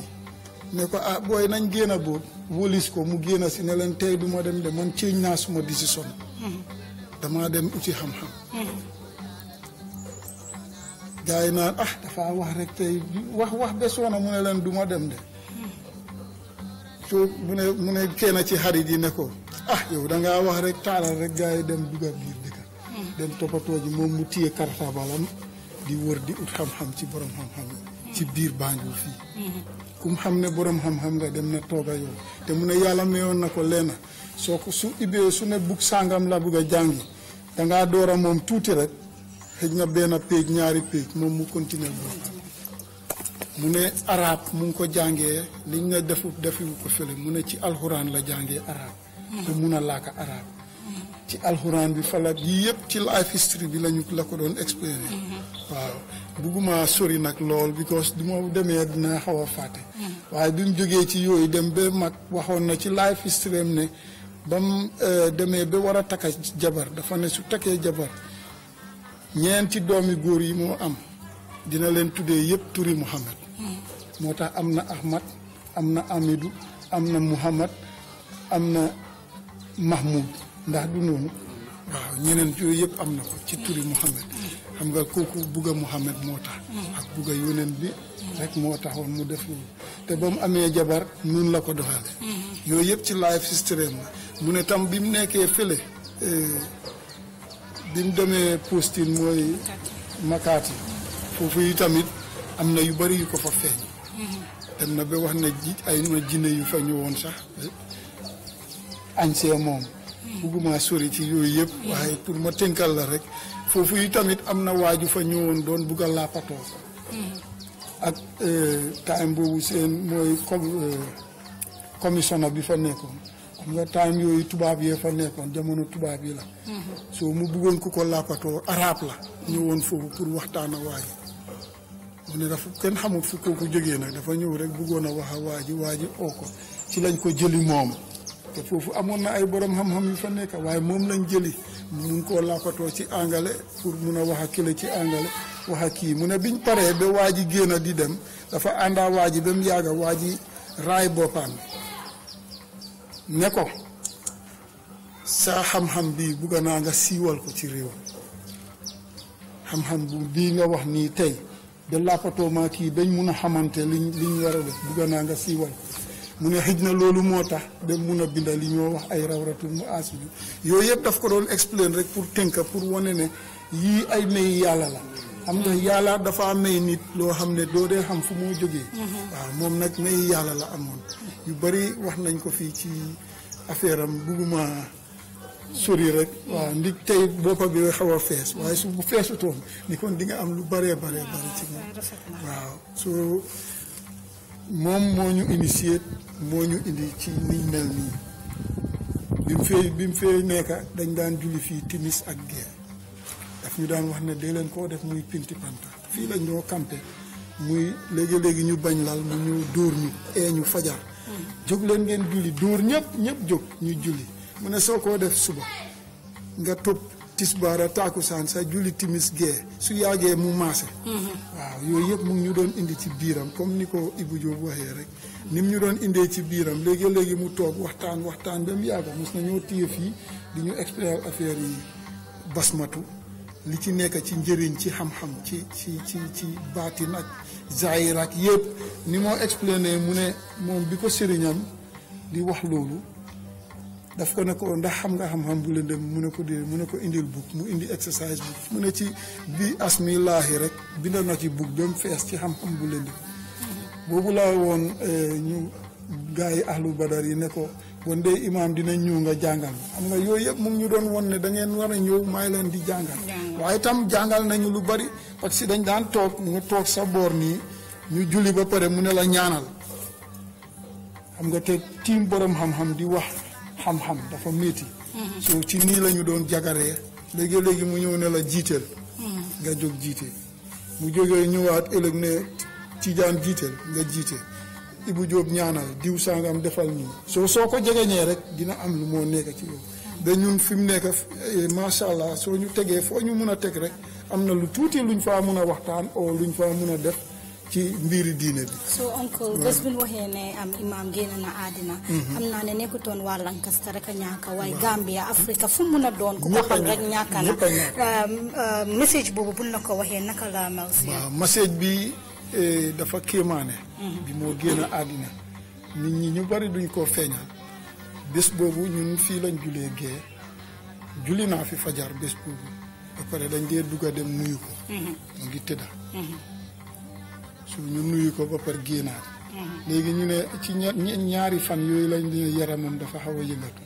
ne ko ah booy nañ génn a boobu wólis ko mu génn si ne leen tey du ma dem de man change naa suma décision damaa dem uti xam-xam gaa yi naan dafa wax rek tey wax ba soona mu ne leen du ma dem de so mu ne kenn ci xarit yi ne ko ah yow da ngaa wax rek taalal rek gars yi dem dugga biir dëkk dem toppatoo ji moom mu téye kartabalam di wër di ut xam-xam ci borom xam-xam ci biir Banjul fii kum xam ne borom xam-xam nga dem na tooga yow te mu ne yàlla mayoon na ko lenn soo ko su ibee su ne bug sàngam la bugg a jàngi dangaa door a moom tuuti rek xëj na benn page ñaari page moom mu continuer boobu mu ne arab mu ngi ko jàngee liñ ne defu ko fële mu ne ci alxuraan la jàngee arab te mun a laaka arab ci alxuraan bi fala yii yëpp ci life history bi la ko doon expliqué waaw bugguma sori nag lool because du ma demee dinaa xaw a fàtte waaye bi mu jógee ci yooyu dem ba mag waxoon na ci life history am ne ba mu demee ba war a takka jabar dafa ne su takkee jabar ñeenti doomi góor yi moo am dina leen tuddee yëpp turi Muhammad moo tax am na Ahmad am na Amidou am na Muhammad am na Mahmoud ndax du noonu waaw ñeneen yooyu yëpp am na ko ci turi Muhammad xam nga kooku bugga Muhammad moo tax ak bugga yoneen bi rek moo taxoon mu def loolu te ba mu amee jabar nun la ko doxale yooyu yëpp ci life system la mu ne tam bi mu nekkee fële bi mu demee postin mooy Makati foofu yi tamit am na yu bari yu ko fa feeñ dem na ba wax ne ay na jinne yu fa ñëwoon sax añsee moom bugguma sori ci yooyu yëpp waaye pour ma tënkal la rek foofu yi tamit am na waaju fa ñëwoon doon bugg a laapatoo ak time boobu seen mooy commissionnaire bi fa nekkoon xam nga time yooyu tubaab yee fa nekkoon jamono tubaab yi la soo mu buggoon ku ko laapatoo arab la ñëwoon foofu pour waxtaan a waaji mu ne dafa kenn xamut fu kooku jógee nag dafa ñëw rek buggoon a wax a waaji oo ko ci lañ ko jëli moom te foofu amoon na ay borom xam-xam yu fa nekk waaye moom lañ jëli mu mun koo laapatoo ci angale pour mun a wax a kile ci angale wax a kii mu ne biñ paree ba waa ji génn di dem dafa àndaa waa ji ba mu yàgga waa ji raay boppam ne ko sa xam-xam bii bugga naa nga siiwal ko ci réew xam-xam bu bii nga wax nii tey ba laapatoo maa kii dañ mun a xamante liñ war a def bugga naa nga siiwal ko mu ne xëj na loolu moo tax ba mun a binda li ñoo wax ay rawratul mu aasidu yooyu yëpp daf ko doon explain rek pour tënka pour wane ne yii ay may yàlla la xam nga yàlla dafa may nit loo xam ne doo dee xam fu moo jógee waaw moom nag may yàlla la amoon yu bari wax nañ ko fii ci affaire am bugguma sori rek waaw ndi tey boppa bi xaw a fees waaye su bu feesutoon ni kon di nga am lu baree bari ci moom waaw so moom moo ñu initié moo ñu indi ci niñ mel nii bi mu fee nekka dañ daan julli fii timis ak gee daf ñu daan wax ne dee leen koo def muy pinti panta fii lañ doo campé muy léegi-léegi ñu bañ lal mu ñu dóor ñu ñu fajar jóg leen ngeen julli dóor ñëpp jóg ñu julli mu ne soo koo def suba nga topp tisbaara taakusaan sa julli timis gee su yàggee mu maase waaw yooyu yëpp mu ngi ñu doon indi ci biiram comme ni ko Ibou Diop waxee rek ni mu ñu doon indee ci biiram léegi-léegi mu toog waxtaan ba mu yàgga mos na ñoo téye fii di ñu expliquer affaire yi basmatu li ci nekk ci njëriñ ci xam-xam ci baatin ak zaahir ak yëpp ni moo expliqué mu ne moom bi ko sëriñam di wax loolu daf ko ne ko ndax xam nga xam-xam bu lëndëm mu ne ko dee mu ne ko indil book mu indi exercise book mu ne ci bi asmilaahi rek binda na ci book ba mu fees ci xam-xam bu lëndëm boobu laa woon ñu gars yi ahlu badar yi ne ko bon de imaam dinañ ñëw nga jàngal xam nga yooyu yëpp mu ngi ñu doon won ne da ngeen war a ñëw maay leen di jàngal waaye itam jàngal nañu lu bari parce que dañ daan toog mu nga toog sa boor nii ñu julli ba pare mu ne la ñaanal xam nga te tiim borom xam-xam di wax xam-xam dafa métti so ci nii la ñu doon jagaree léegi-léegi mu ñëw ne la jiiteel nga jóg jiite mu jógee ñëwaat ëllëg ne Tijaan jiiteel nga jiite Ibou Diop ñaanal diw sangam defal nii soo ko jegeñee rek dina am lu moo nekk ci yow ba ñun fi mu nekk macha allah soo ñu tegee foo ñu mun a teg rek am na lu tuuti luñ faa mun a waxtaan o luñ faa mun a def ci mbiri diine bi. so oncle bés bu ñu waxee ne am imaam génn na àddina. xam naa ne nekkutoon waa Lancaster rek a ñàkk waaye Gambia Afrique fu mun a doon. ku ko xam rek ñàkk na message boobu buñ la ko waxee naka la mel si. waaw message bi dafa kéemaane. bi moo génn àddina nit ñi ñu bari duñ koo feeñal bés boobu ñun fii lañ julee gee julli naa fi fajar bés boobu ba pare dañ dee dugg a dem nuyu ko mu ngi tëdda su ñu nuyu ko ba pare génnaat léegi ñu ne ci ñaari fan yooyu lañ ne yaramam dafa xaw a yëngatu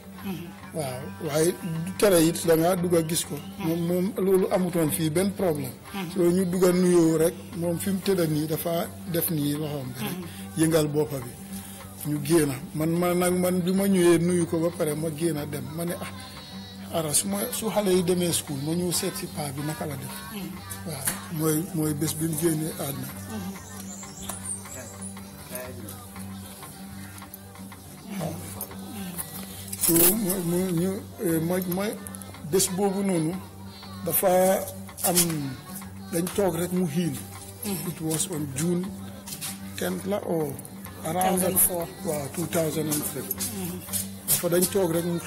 waaw waaye tere it da ngaa dugg a gis ko moom loolu amutoon fii benn problème soo ñu dugg a nuyoo rek moom fi mu tëdda nii dafa def nii loxoom bi rek yëngal boppa bi ñu génn man bi ma ñëwee nuyu ko ba pare ma génn a dem ma ne ara su xale yi demee school ma ñëw seet si paa bi naka la def waaw mooy bés bi mu génnee àdduna so mooy bés boobu noonu dafa am dañ toog rek mu xiin it was on June 10th la or around 2004 waaw 2004 dafa dañ toog rek mu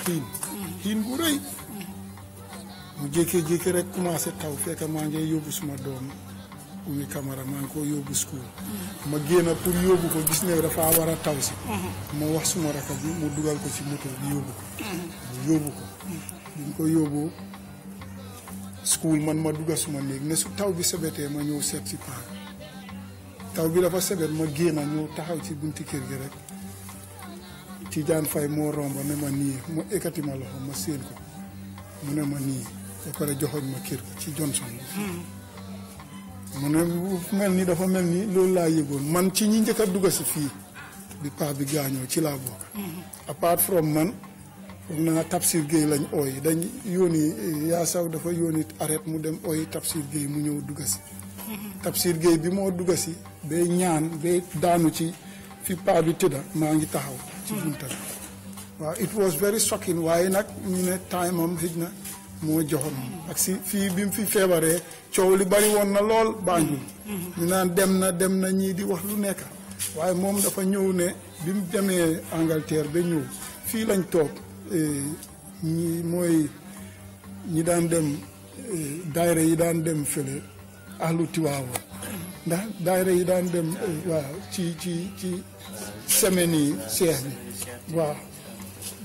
xiin bu rëy mu jékkee-jékki rek commencé taw fekk maa ngi yóbbu suma doom Umi Camara maa ngi ko yóbbu school ma génn pour yóbbu ko gis ne dafa war a taw si ma wax suma raka bi mu dugal ko ci moto bi yóbbu ko bi mu ko yóbbu school man ma dugal suma néeg ne su taw bi sebetee ma ñëw seet si paa taw bi dafa sebet ma génn ñëw taxaw ci bunti kër gi rek Tijaan Fay moo romba ne ma nii mu ekkati ma loxo ma séen ko mu ne ma nii ba pare joxoñ ma kër ci Johnson bi mu ne mel ni dafa mel ni loolu laa yëgoon man ci ñi njëkk a dugg si fii bi paa bi gaañoo ci laa bokk apart from man foog naa Tafsir Gueye lañ ooy dañ yóoni yaa saw dafa yóoni arrêt mu dem ooy Tafsir Gueye mu ñëw dugg si Tafsir Gueye bi moo dugg si bay ñaan bay daanu ci fi paa bi tëdda maa ngi taxaw ci bunta bi waaw it was very shocking waaye nag ñu ne time am xëj na moo joxoon ak si fii bi mu fi feebaree coow li bari woon na lool Banjul ñu naan dem na ñii di wax lu nekk waaye moom dafa ñëw ne bi mu demee Angleterre ba ñëw fii lañ toog ñi daan dem daayira yi daan dem fële ahlu Tiwaawan ndax daayira yi daan dem waaw ci semaine yi seex bi waaw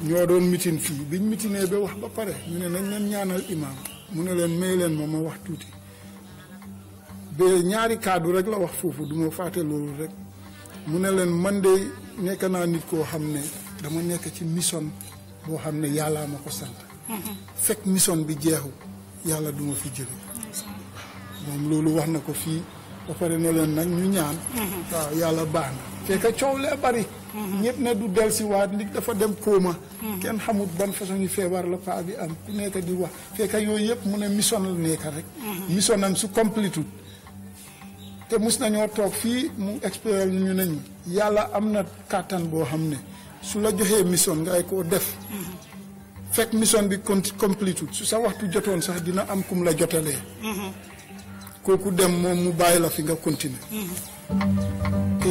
ñoo doon mitin fii biñ mitinee ba wax ba pare ñu ne nañ leen ñaanal imaam mu ne leen may leen ma wax tuuti ba ñaari kaddu rek la wax foofu du ma fàtte loolu rek mu ne leen man de nekk naa nit koo xam ne dama nekk ci mission boo xam ne yàllaa ma ko sant fekk mission bi jeexu yàlla du ma fi jële moom loolu wax na ko fii ba pare ne leen nag ñu ñaan waaw yàlla baax na fekk coow lee bari ñëpp ne du del si waat nit dafa dem kóoma kenn xamut ban façon yu feebar la paa bi am ku nekk di wax fekk yooyu yëpp mu ne mission la nekk rek mission am su complétut te mus nañoo toog fii mu expliqué ñu ne ñu yàlla am na kàttan boo xam ne su la joxee mission ngay koo def fekk mission bi complétut su sa waxtu jotoon sax dina am kum la jotalee kooku dem moom mu bàyyi la fi nga continuer te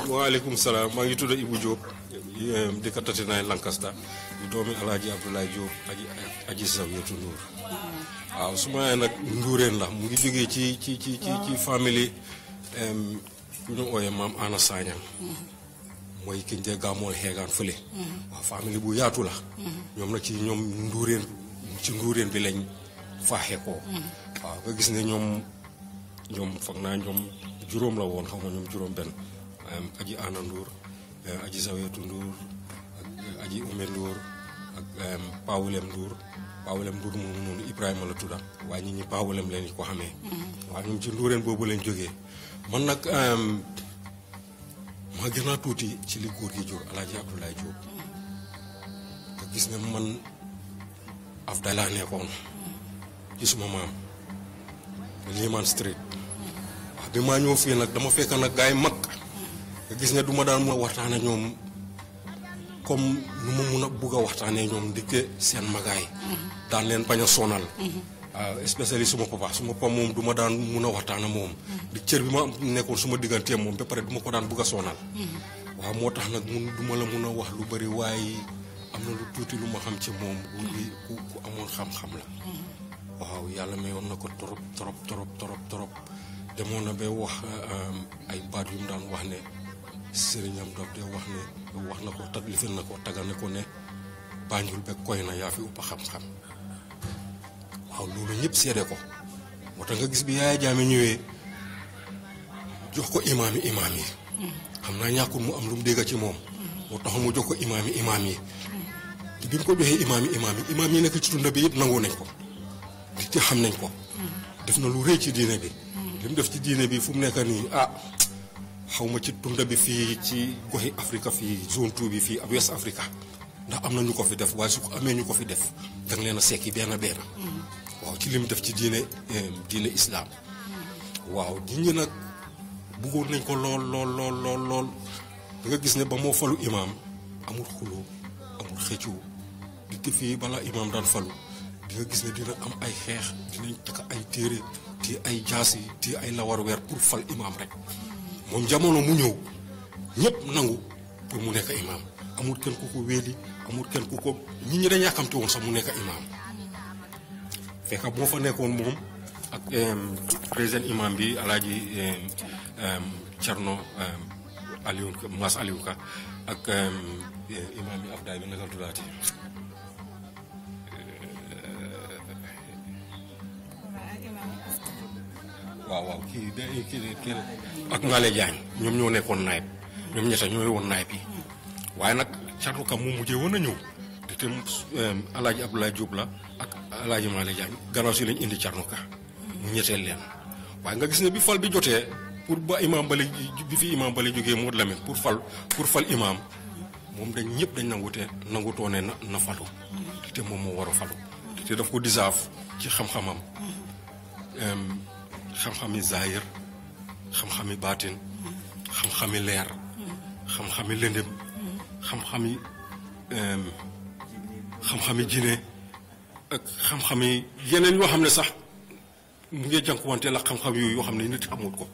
waaleykum salaam maa ngi tudd Ibou Diop dëkk 39 Lancaster di doomi Alaaji Abdoulaye Diop aji Zawiyatu Ndour waaw su ma nag nduureen la mu ngi jógee ci famille ñu ooyee maam Ana Sagnang mooy kiñ dee gàmmool xeegaan fële waaw famille bu yaatu la ñoom nag ci ñoom nduureen bi lañ faaxee ko waaw nga gis ne ñoom foog naa ñoom juróom la woon xam nga ñoom juróom benn aji Ana Ndour aji Zawiyatu Ndour ak aji Ume Ndour ak Pawulem Ndour moom noonu Ibrahima la tudda waaye nit ñi Pawulem leen ko xamee waaye ñoom ci nduureen boobu lañ jógee man nag ma gën a tuuti ci li góor gi jur Alaaji Abdoulaye Diop nga gis ne man Afda laa nekkoon ci suma maam Liman Street bi maa ñëw fii nag dama fekk nag gaay mag nga gis ne du ma daan mun a waxtaane ñoom comme nu ma mun a bugg a waxtaanee ñoom ndikke seen magaay daan leen bañ a sonal waaw especially suma papa moom du ma daan mun a waxtaana moom di cër bi ma nekkoon suma digganteem moom ba pare du ma ko daan bugg a sonal waaw moo tax nag du ma la mun a wax lu bari waaye am na lu tuuti lu ma xam ci moom ku amoon xam-xam la waaw yàlla mayoon na ko trop demoon na ba wax ay baat yu mu daan wax ne sëriñam daf de wax na ko lifin na ko tagal ne ko ne Banjul be koy na yaa fi uppa xam-xam waaw loolu ñëpp seede ko moo tax nga gis bi Yaaya Jammeh ñëwee jox ko imaam yi xam naa ñàkkul mu am lu mu dégg ci moom moo tax mu jox ko imaam yi te bi mu ko joxee imaam yi nekk ci tunda bi yëpp nangoo nañ ko te xam nañ ko def na lu rëy ci diine bi li mu def ci diine bi fu mu nekk nii xaw ma ci tunda bi fii ci goxi Afrique fii zone 2 bi fii ak West Africa ndax am na ñu ko fi def waaye su ko amee ñu ko fi def danga leen a sekki benn waaw ci li mu def ci diine islam waaw nit ñi nag bëggoon nañ ko lool da nga gis ne ba moo falu imaam amul xuloo amul xëccoo di fii balaa imaam daan falu di nga gis ne dina am ay xeex dinañ takk ay téere ti ay jaasi ti ay lawar weer pour fal imaam rek moom jamono mu ñëw ñëpp nangu pour mu nekk imaam amul kenn ku ko wéeli amul kenn ku ko nit ñi dañ yàkkamte woon sax mu nekk imaam fekk moo fa nekkoon moom ak président imaam bi alaaji Cerno Maas Aliou Ka ak imaam bi Afdaay bi naka tuddaati waaw kii ak Ngale Jaañ ñoom ñoo nekkoon naayib ñoom ñetta ñooy woon naayib yi waaye nag Cerno Ka mu mujjee woon a ñëw te tam alaaji Abdoulaye Diop la ak alaaji Ngale Jaañ gannaaw si lañ indi Cerno Ka mu ñetteel leen waaye nga gis ne bi fal bi jotee pour ba imaam bale bi fi imaam bale jógee Modou Lamine pour fal imaam moom dañ ñëpp dañ nangutoo ne na falu te moom moo war a falu te daf ko disaaf ci xam-xamam xam-xami zahir xam-xami baatin xam-xami leer xam-xami lëndëm xam-xami jine ak xam-xami yeneen yoo xam ne sax mu ngi jànkuwante la xam-xam yooyu yoo xam ne nit xamul ko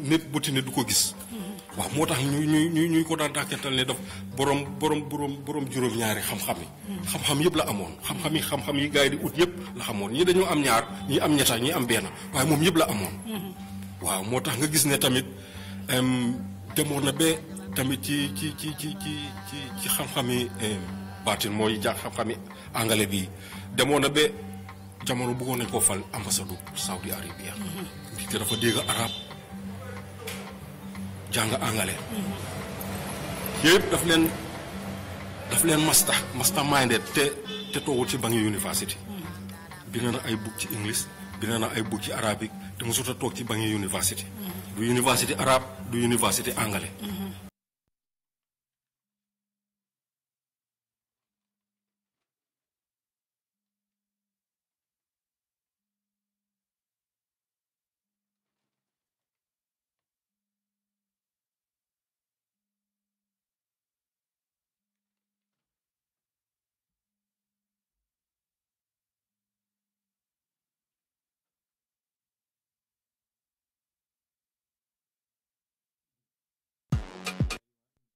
nit bëti ne du ko gis waaw moo tax ñuy ko daan dàkkental ne daf borom juróom-ñaari xam-xam yi xam-xam yëpp la amoon xam-xam yi gars yi di ut yëpp la xamoon ñii dañoo am ñaar ñii am ñetta ñii am benn waaye moom yëpp la amoon waaw moo tax nga gis ne tamit demoon na ba tamit ci xam-xami baatin mooy xam-xami angale bi demoon na ba jamono bëggoon nañ koo fal ambassadeur Saudi Arabia te dafa dégg arab jàng angale yëpp daf leen master minded te toogul ci bangi university bind na ay book ci english bind na ay book ci arabique te mosut a toog ci bangi university du university arab du university angale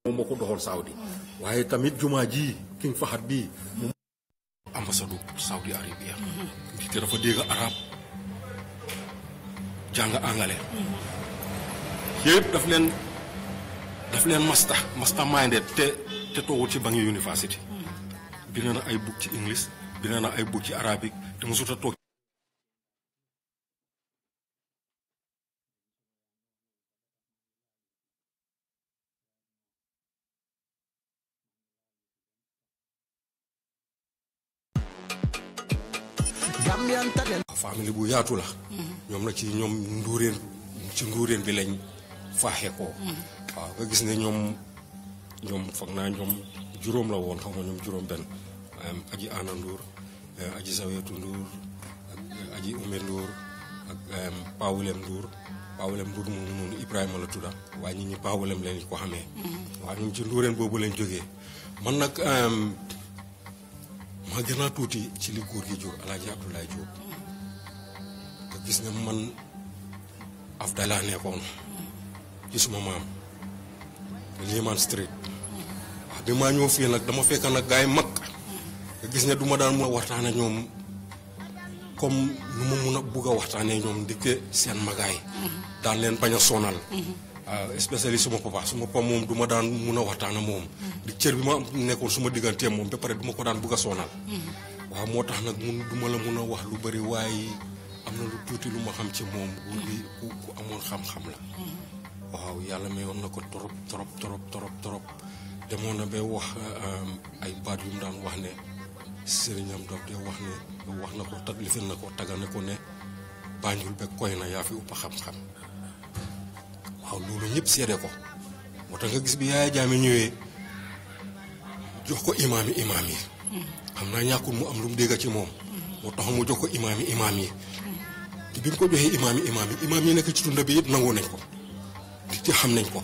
moom moo ko doxal Saudi waaye tamit jumaa ji King Fahad bii moom ambassadeur Saudi Arabia te dafa dégg arab jàng angale yëpp daf leen master minded te toogul ci bangi university bind na ay book ci english bind na ay book ci arabique te mosut a toog famille bu yaatu la ñoom nag ci ñoom nduuréen bi lañ faaxee ko waaw nga gis ne ñoom foog naa ñoom juróom la woon xam nga ñoom juróom benn aji Ana Ndour aji Zawetu Ndour ak aji Ume Ndour ak Pa William Ndour Pawalem Ndour moomu noonu Ibrahima la tudda waaye nit ñi Pawalem leen ko xamee waaw ñoom ci Ndourène boobu lañ jógee man nag ma gën a tuuti ci li góor gi jur Alaaji Abdoulaye Diop nga gis ne man Afdala nekkoon ci suma maam Liman Street waaw bi maa ñëw fii nag dama fekk nag gaay mag nga gis ne du ma daan mun a waxtaan ak ñoom comme nu ma mun a bugg a waxtaanee ñoom dikke seen magaay daan leen bañ a sonal especially suma papa moom du ma daan mun a waxtaan ak moom di cër bi ma nekkoon suma digganteem moom ba pare du ma ko daan bugg a sonal waaw moo tax nag du ma la mun a wax lu bari waaye am na lu tuuti lu ma xam ci moom ku amoon xam-xam la waaw yàlla mayoon na ko torop demoon na ba wax ay baat yu mu daan wax ne sëriñam doog de wax na ko lifin na ko tagal ne ko ne Banjul be koy na yaa fi uppa xam-xam waaw loolu ñëpp seede ko moo tax nga gis bi Yaaya Jammeh ñëwee jox ko imaam yi xam naa ñàkkul mu am lu mu dégg ci moom moo tax mu jox ko imaam yi te bi mu ko joxee imaam yi nekk ci tunda bi yëpp nangoo nañ ko te xam nañ ko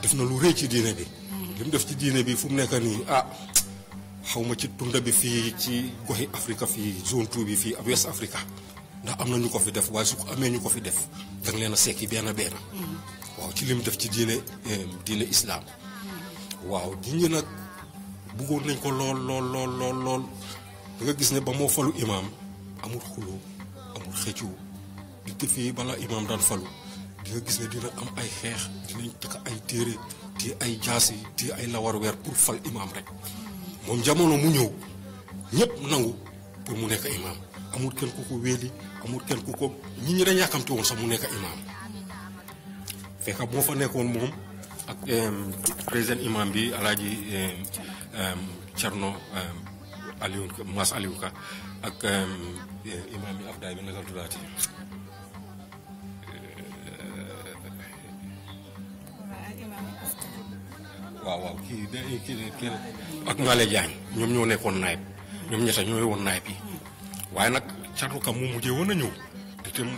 def na lu rëy ci diine bi li mu def ci diine bi fu mu nekk nii xaw ma ci tunda bi fii ci goxi Afrique fii zone 2 bi fii West Africa ndax am na ñu ko fi def waaye su ko amee ñu ko fi def danga leen a sekki benn waaw ci li mu def ci diine islam waaw nit ñi nag bëggoon nañ ko lool da nga gis ne ba moo falu imaam amul xuloo amul xëccoo di fii bala imaam daan falu di nga gis ne dina am ay xeex dinañ takk ay téere te ay jaasi te ay lawar weer pour fal imaam rek moom jamono mu ñëw ñëpp nangu pour mu nekk imaam amul kenn ku ko wéeli amul kenn ku ko nit ñi dañ yàkkamte woon sax mu nekk imaam fekk moo fa nekkoon moom ak président imaam bi Alaaji Cerno Maas Aliou Ka ak imaam bi Afdaay bi naka tuddaati waaw kii ak Ngale Jaañ ñoom ñoo nekkoon naayib ñoom ñetta ñooy woon naayib yi waaye nag Cerno Ka mu mujjee woon a ñëw te itam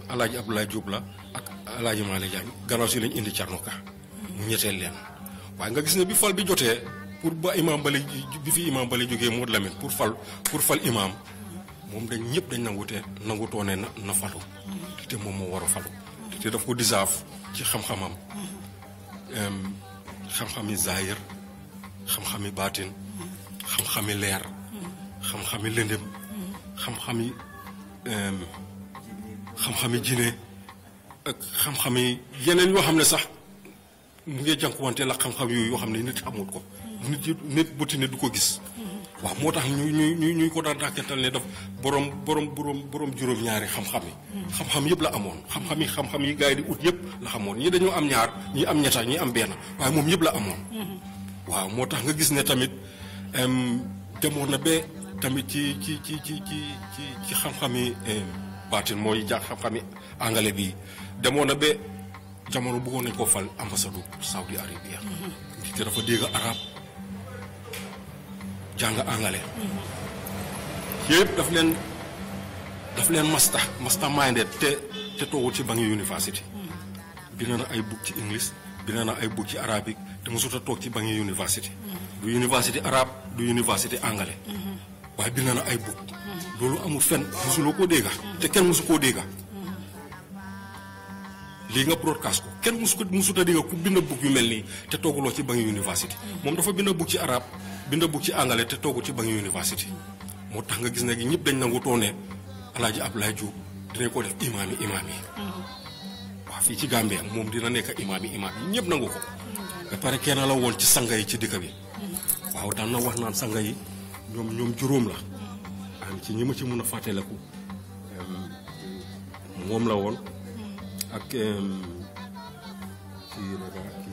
Alaaji Abdoulaye Diop la ak Alaaji Ngale Jaañ gannaaw si lañ indi Cerno Ka mu ñetteel leen waaye nga gis ne bi fal bi jotee pour ba imaam bale bi fi imaam bale jógee Modou Lamine pour fal imaam moom dañ ñëpp dañ nangutoone na falu te moom moo war a falu te daf ko disaaf ci xam-xamam xam-xami zaahir xam-xami baatin xam-xami leer xam-xami lëndëm xam-xami jine ak xam-xami yeneen yoo xam ne sax mu ngi jànkuwante la xam-xam yooyu yoo xam ne nit xamul ko nit bëti ne du ko gis waaw moo tax ñuy ko daan dàkketal ne daf borom juróom-ñaari xam-xam yi xam-xam yëpp la amoon xam-xam yi gars yi di ut yëpp la xamoon ñii dañoo am ñaar ñii am ñetta ñii am benn waaye moom yëpp la amoon waaw moo tax nga gis ne tamit demoon na ba tamit ci xam-xami baatin mooy xam-xami angale bi demoon na ba jamono bëggoon nañ ko fal ambassadeur Saudi Arabia te dafa dégg arab jàng angale yëpp daf leen masterminded te toogul ci bangi university bind na ay book ci english bind na ay book ci arabique te mosut a toog ci bangi university du university arabe du university angale waaye bind na ay book loolu amul fenn mosuloo koo dégga te kenn mosu koo dégga lii nga broadcast ko kenn mosut a dégga ku bind book yu mel nii te tooguloo ci bangi university moom dafa bind book ci arabe bind book ci angale te toogul ci bangi university moo tax nga gis ne ñëpp dañ nangu toone Alaaji Abdoulaye Diop dinañ ko def imaam yi waaw fii ci Gambia moom dina nekk imaam yi ñëpp nangu ko ba pare kenn la woon ci sanga yi ci dëkk bi waaw daan na wax naan sanga yi ñoom juróom la ci ñi ma ci mën a fàttaliku moom la woon ak kii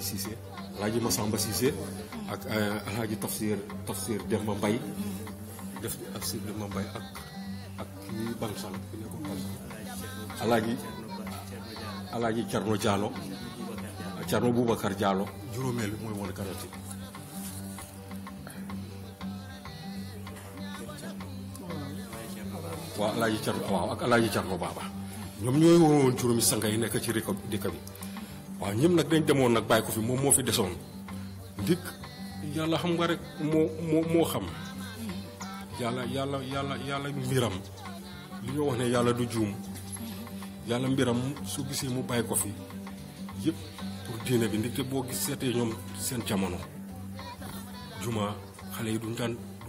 Cissé Alaaji Masamba Cissé ak Alaaji Tafsir Demba Mbay def ak Sir Demba Mbay ak kii Bansal ki nekkoon Bansal Alaaji Cerno Diallo Cerno Boubacar Diallo juróomeel bi mooy woon karati waaw Alaaji Cerno waaw ak Alaaji Cerno Baba ñoom ñooy woon juróomi sanga yi nekk ci dëkk bi waaw ñëpp nag dañ demoon nag bàyyi ko fi moom moo fi desoon ndik yàlla xam nga rek moo xam yàlla mbiram li ñoo wax ne yàlla du juum yàlla mbiram su gisee mu bàyyi ko fi yëpp pour diine bi ndik te boo gis seetee ñoom seen jamono juma xale yi du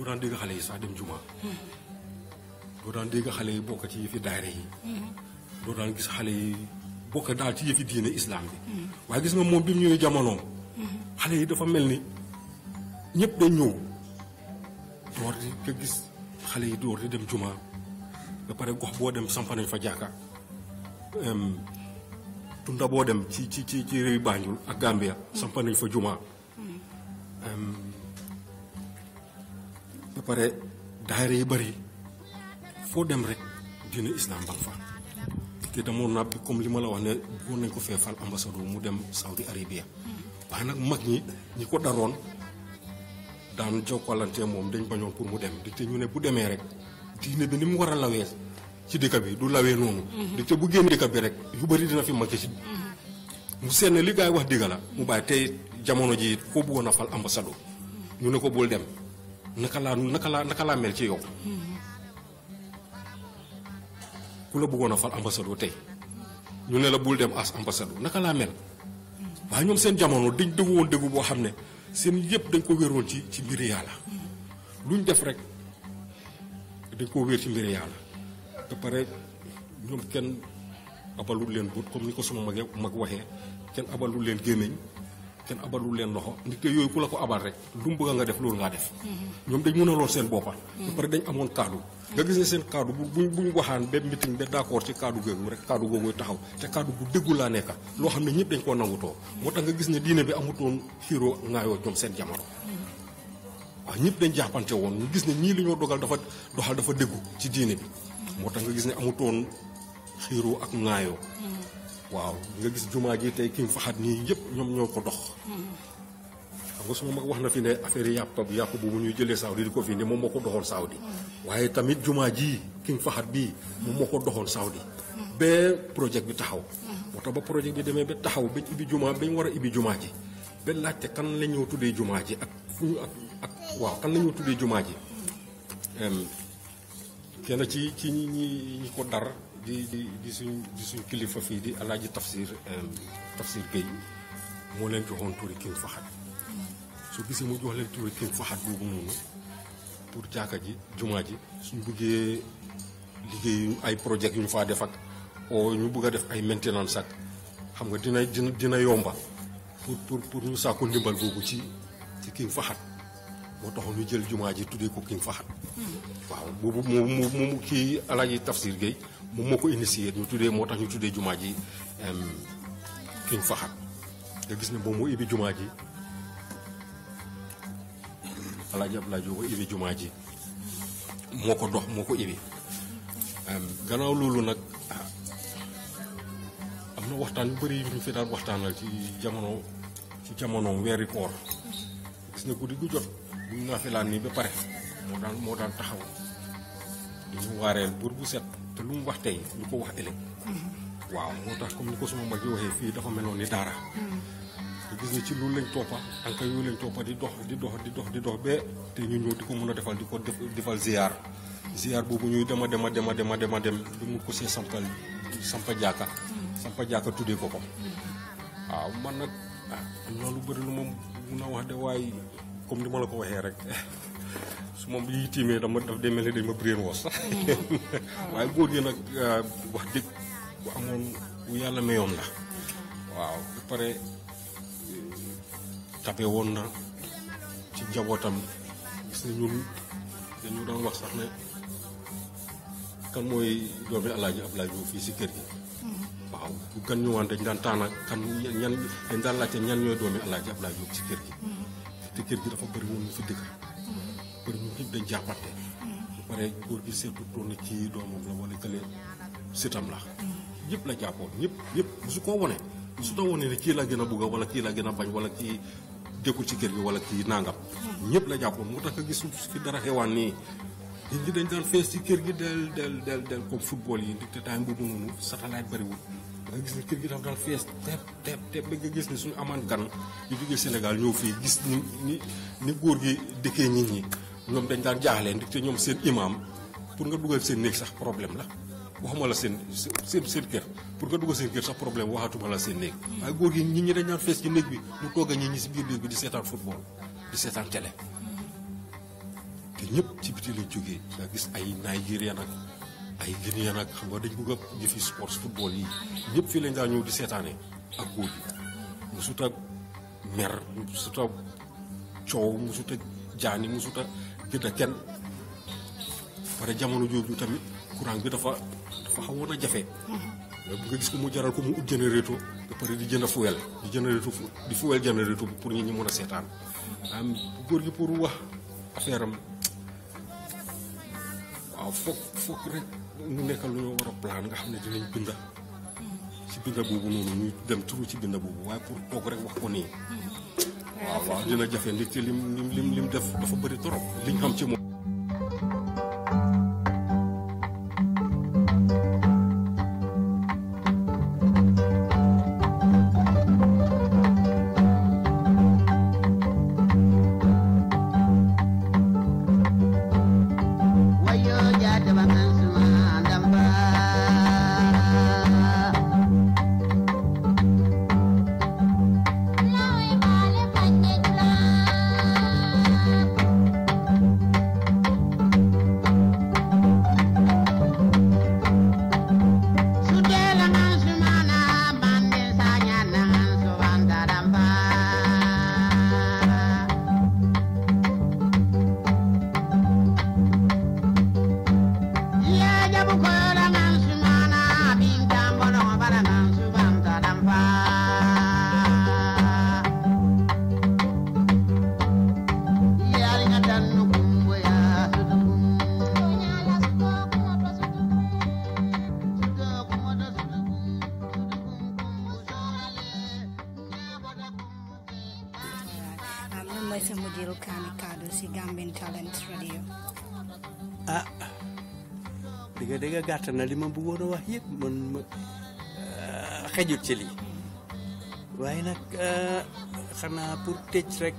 daan dégg xale yi sax dem juma doo daan dégg xale yi bokk ci yëfi daayira yi doo daan gis xale yi bokk daal ci yëfi diine islam bi waaye gis nga moom bi mu ñëwee jamonoom xale yi dafa mel ni ñëpp dañ ñëw door di nga gis xale yi door di dem juma ba pare gox boo dem samp nañ fa jàkka tunda boo dem ci réew Banjul ak Gambia samp nañ fa juma ba pare daayira yi bari foo dem rek diine islam ba fa te demoon naa bi comme li ma la wax ne bëggoon nañ ko feefal ambassadeur mu dem Saudi Arabia waaye nag mag ñi ko daroon daan jokkalante moom dañ bañoon pour mu dem di te ñu ne bu demee rek diine bi ni mu war a lawee ci dëkk bi du lawee noonu di te bu génn dëkk bi rek yu bari dina fi manqué ci mu seet ne li gaa yi wax dëgg la mu bàyyi tey jamono ji koo bëggoon a fal ambassadeur ñu ne ko bul dem naka laa mel ci yow ku la bëggoon a fal ambassadeur tey ñu ne la bul dem as ambassadeur naka laa mel waaye ñoom seen jamono dañ dëggu woon dëggu boo xam ne seen yëpp dañ ko wéeroon ci mbiri yàlla luñ def rek dañ ko wéer ci mbiri yàlla ba pare ñoom kenn abalul leen but comme ni ko sama mag waxee kenn abalul leen gémmiñ kenn abalul leen loxo nit te yooyu ku la ko abal rek lu mu bëgg nga def loolu ngaa def ñoom dañ mën a lool seen boppa ba pare dañ amoon kaddu nga gis ne seen kaddu buñ waxaan ba meeting ba d'accord ci kaddu googu rek kaddu googu taxaw te kaddu bu déggu laa nekka loo xam ne ñëpp dañ koo nangutoo moo tax nga gis ne diine bi amutoon xiiroo ngaayoo ñoom seen jamono waaw ñëpp dañ jàppante woon ñu gis ne ñii li ñoo doxal dafa déggu ci diine bi moo tax nga gis ne amutoon xiiroo ak ngaayoo waaw nga gis jumaa ji tey King Fahad nii yëpp ñoom ñoo ko dox xam nga suma mag wax na fi ne affaire yàpp boobu ñuy jëlee Saudi di ko fi ne moom moo ko doxoon Saudi waaye tamit jumaa ji King Fahad bii moom moo ko doxoon Saudi ba projet bi taxaw moo tax ba projet bi demee ba taxaw bañ ibbi jumaa bañ war a ibbi jumaa ji ba laajte kan la ñoo tuddee jumaa ji ak fu ñu ak waaw kan la ñoo tuddee jumaa ji kenn ci ñi ko dar di suñ kilifa fii di alaaji tafsir Gueye moo leen joxoon turi King Fahad su gisee mu jox leen turi King Fahad boobu noonu pour jàkka ji jumaa ji suñ buggee liggéey ay projet yu ñu faa def ak o ñu bëgg a def ay maintenance ak xam nga dina yomba pour ñu sàkku ndimbal boobu ci King Fahad moo taxoon ñu jël jumaa ji tuddee ko King Fahad waaw boobu moomu kii alaaji tafsir Gueye moom moo ko initié moo tax ñu tuddee jumaa ji King Fahad nga gis ne moom moo ibbi jumaa ji Alaaji Abdoulaye Diop ibbi jumaa ji moo ko dox moo ko ibbi gannaaw loolu nag am na waxtaan yu bëri yu ñu fi daan waxtaanal ci jamono weeri koor gis ne guddi gu jot bu ñu naafilaan nii ba pare moo daan taxaw di ñu waareel buur bu set te lu mu wax tey lu ko wax ëllëg waaw moo tax comme ni ko suma mag yi waxee fii dafa meloon ni daara te gis ne ci loolu lañ toppa anka yooyu lañ toppa di dox ba te ñu ñëw di ko mën a defal di ko defal ziar boobu ñuy dem lu mu ko see sampa jaaka tuddee ko waaw man nag am na lu bëri lu ma mun a wax de waaye comme ni ma la ko waxee rek su moom yi tiimee daf dee mel ni dañ ma brain wash waaye góor gi nag wax dëgg bu amoon bu yàlla mayoon la waaw ba pare tape woon na ci njabootam gis na ñun dañu daan wax sax ne kan mooy doomi Alaaji Abdoulaye Diop fii si kër gi waaw bu gan ñu waan dañ daan taana kan ñan dañ daan laajte ñan ñooy doomi Alaaji Abdoulaye Diop ci kër gi te kër gi dafa bëri woon ñu fi dëkk bëri ñu ñëpp dañ jàppante bu pare góor gi seetu toon ci doomam la wala kële sitam la ñëpp la jàppoon ñëpp su ko wone su ta wone ne kii la gën a bugga wala kii la gën a bañ wala kii dëkkul ci kër gi wala kii nangam ñëpp la jàppoon moo tax nga gis fi dara xewaan nii nit ñi dañ daan fees ci kër gi del comme football yi te time boobu noonu satellite bariwul nga gis ne kër gi dafa daan fees tepp ba nga gis ne suñu amaan gan yu jógee Sénégal ñëw fii gis ni góor gi dëkkee nit ñi ñoom dañ daan jaaxlee ndaxte ñoom seen imam pour nga dugal seen néeg sax problème la waxuma la seen kër pour nga dugal seen kër sax problème waxatuma la seen néeg waaye góor gi nit ñi dañ daan fees ci néeg bi mu toog a nit ñi si biir néeg bi di seetaan football di seetaan télé te ñëpp ci biti lañ jógee nga gis ay Nigérian ak ay Guinéen ak xam nga dañ bëgg a jëfi sports football yi ñëpp fii lañ daan ñëw di seetaane ak góor gi musut a mer musut a coow musut a jaani musut a gëdd a kenn pare jamono jooju tamit courant bi dafa xawoon a jafe nga gis ko mu jaral ko mu ut générateur ba pare di jënd fuel di fuel générateur bi pour ñi mën a seetaan am góor gi pour wax affaire am waaw foog rek mu nekkal lu ñu war a plan nga xam ne dinañ binda ci binda boobu noonu ñu dem turu ci binda boobu waaye pour toog rek wax ko nii waaw dina jafe ndig te lim def dafa bëri trop liñ xam ci moom dëgg gàtt na li ma bëggoon a wax yëpp man ma xejut ci lii waaye nag xanaa pour tëj rek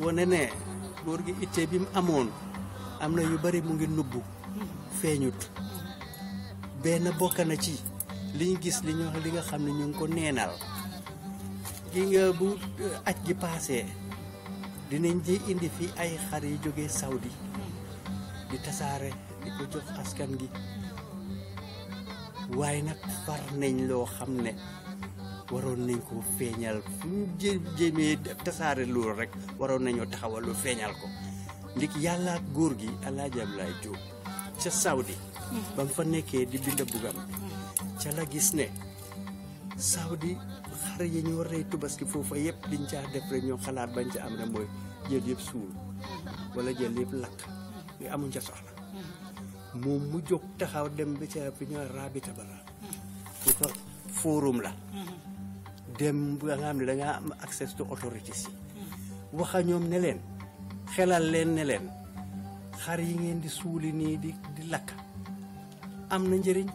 wane ne góor gi itte bi mu amoon am na yu bari mu ngi nubbu feeñut benn bokk na ci li ñu gis li nga xam ne ñu ngi ko neenal gi nga bu aj gi paasee dinañ ji indi fi ay xar yi jógee Saudi di tasaare di ko jox askan gi waaye nag far nañ loo xam ne waroon nañ ko feeñal fu ñu jéemee tasaare loolu rek waroon nañoo taxawal lu feeñal ko ndik yàlla ak góor gi Alaaji Abdoulaye Diop ca Saudi ba mu fa nekkee di binda bugam ca la gis ne Saudi xar yi ñu war a tubaski foofa yëpp liñ caa def rek ñoo xalaat bañ ca am ne mooy jël yëpp suul wala jël yëpp lakk li amuñ ca soxla moom mu jóg taxaw dem ba ca fi ñoo rabita ba la fu fa forum la dem nga xam ne dangaa am access to authorities yi waxa ñoom ne leen xelal leen ne leen xar yi ngeen di suuli nii di lakk am na njëriñ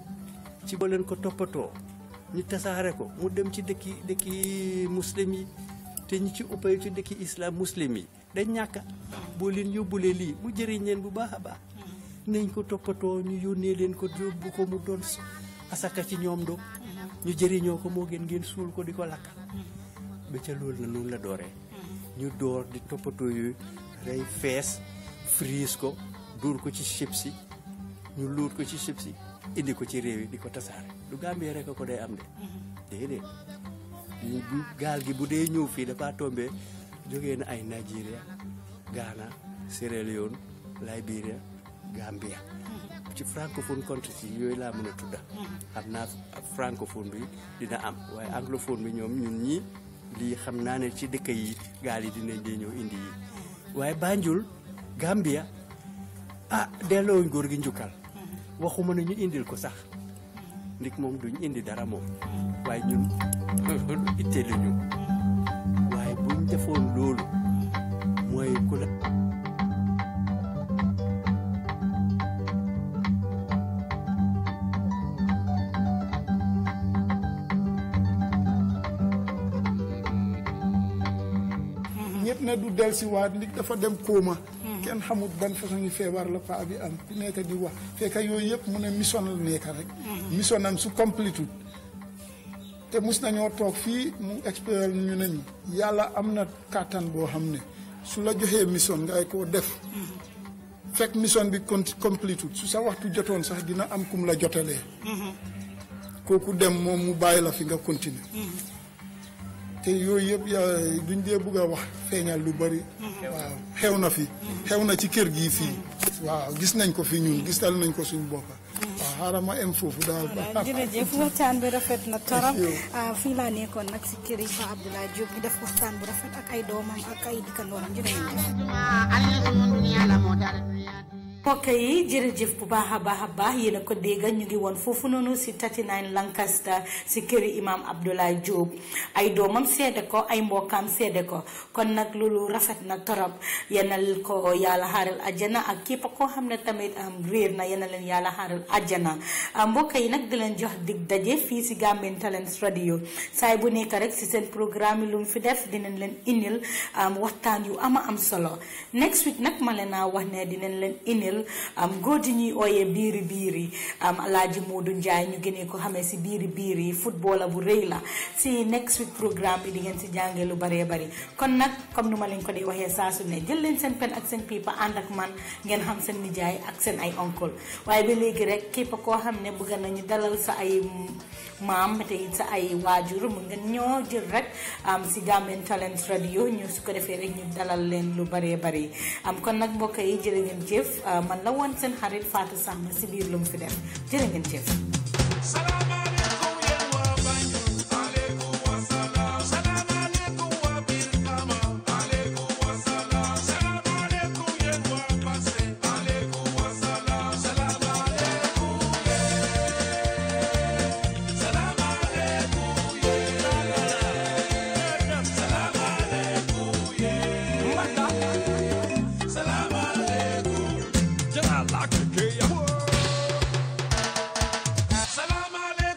ci ba leen ko toppatoo ñu tasaare ko mu dem ci dëkki muslim yi te ñu ci uppay ci dëkki islam muslim yi dañ ñàkk boo leen yóbbulee lii mu jëriñ leen bu baax a baax nañ ko toppatoo ñu yónnee leen ko yóbbu ko mu doon asaka ci ñoom do ñu jëriñoo ko moo gën ngeen suul ko di ko lakk ba ca loolu na noonu la dooree ñu door di toppatoo yooyu rey fees friis ko duur ko ci chip si ñu luut ko ci chip si indi ko ci réew yi di ko tasaare du Gambie rek ko day am de déedéet gaal gi bu dee ñëw fii dafa tombé jógee na ay Nigeria Ghana Sierra Leone Liberia Gambia ci francophone countries yi yooyu laa mën a tudda xam naa francophone bi dina am waaye anglophone bi ñoom ñun ñi lii xam naa ne ci dëkk yi gaal yi dinañ dee ñëw indi yi waaye Banjul Gambia dellooñ góor gi njukkal waxuma ne ñu indil ko sax ndik moom duñ indi dara moom waaye ñun ittee lu ñu waaye buñ defoon loolu mooy ku la yëpp ne du dellusiwaat nit dafa dem kóoma kenn xamut ban façon yi feebar la paa bi am ku nekk di wax fekk yooyu yëpp mu ne mission la nekk rek mission am su complétude te mus nañoo toog fii mu expliqué ñu ne ñu yàlla am na kàttan boo xam ne su la joxee mission ngay koo def fekk mission bi complétude su sa waxtu jotoon sax dina am kum la jotalee kooku dem moom mu bàyyi la fi nga continuer te yooyu yëpp duñ dee bëgg a wax feeñal lu bari waaw xew na fi xew na ci kër gii fii waaw gis nañ ko fi ñun gisal nañ ko suñu bopp waaw xaaral ma em foofu daal jërëjëf waxtaan bi rafet na torop fii laa nekkoon nag si kër yi Pa Abdoulaye Diop ñu def waxtaan bu rafet ak ay doomam ak ay dikkandooram mbokk yi jërëjëf bu baax a baax yéen a ko dégg ñu ngi woon foofu noonu si 39 Lancaster si këri imam Abdoulaye Diop ay doomam seede ko ay mbokkam seede ko kon nag loolu rafet na torop yenal ko yàlla xaaral àjjana ak képp koo xam ne tamit réer na yenal leen yàlla xaaral àjjana mbokk yi nag di leen jox dig daje fii si Gambian Talents Radio saay bu nekk rek si seen programme yi lu mu fi def dinañ leen indil waxtaan yu am solo next week nag ma leen naa wax ne dinañ leen indil góor di ñuy ooyee biiri Alaaji Moodu Njaay ñu gënee ko xamee si biiri footballer bu rëy la si next week programme bi di ngeen si jàngee lu baree bari kon nag comme nu ma leen ko di waxee saa su ne jël leen seen pen ak seen pipa ànd ak man ngeen xam seen nijaay ak seen ay oncle waaye ba léegi rek képp koo xam ne bëgg nañu dalal sa ay maam te it sa ay waajur mun nga ñoo jël rek si Gambian Talents Radio ñu su ko defee rek ñu dalal leen lu baree bari kon nag mbokk yi jërë ngeen jëf man la woon seen xarit Fatou Samb si biir lu mu fi def jërë ngeen jëf Salam alaikum.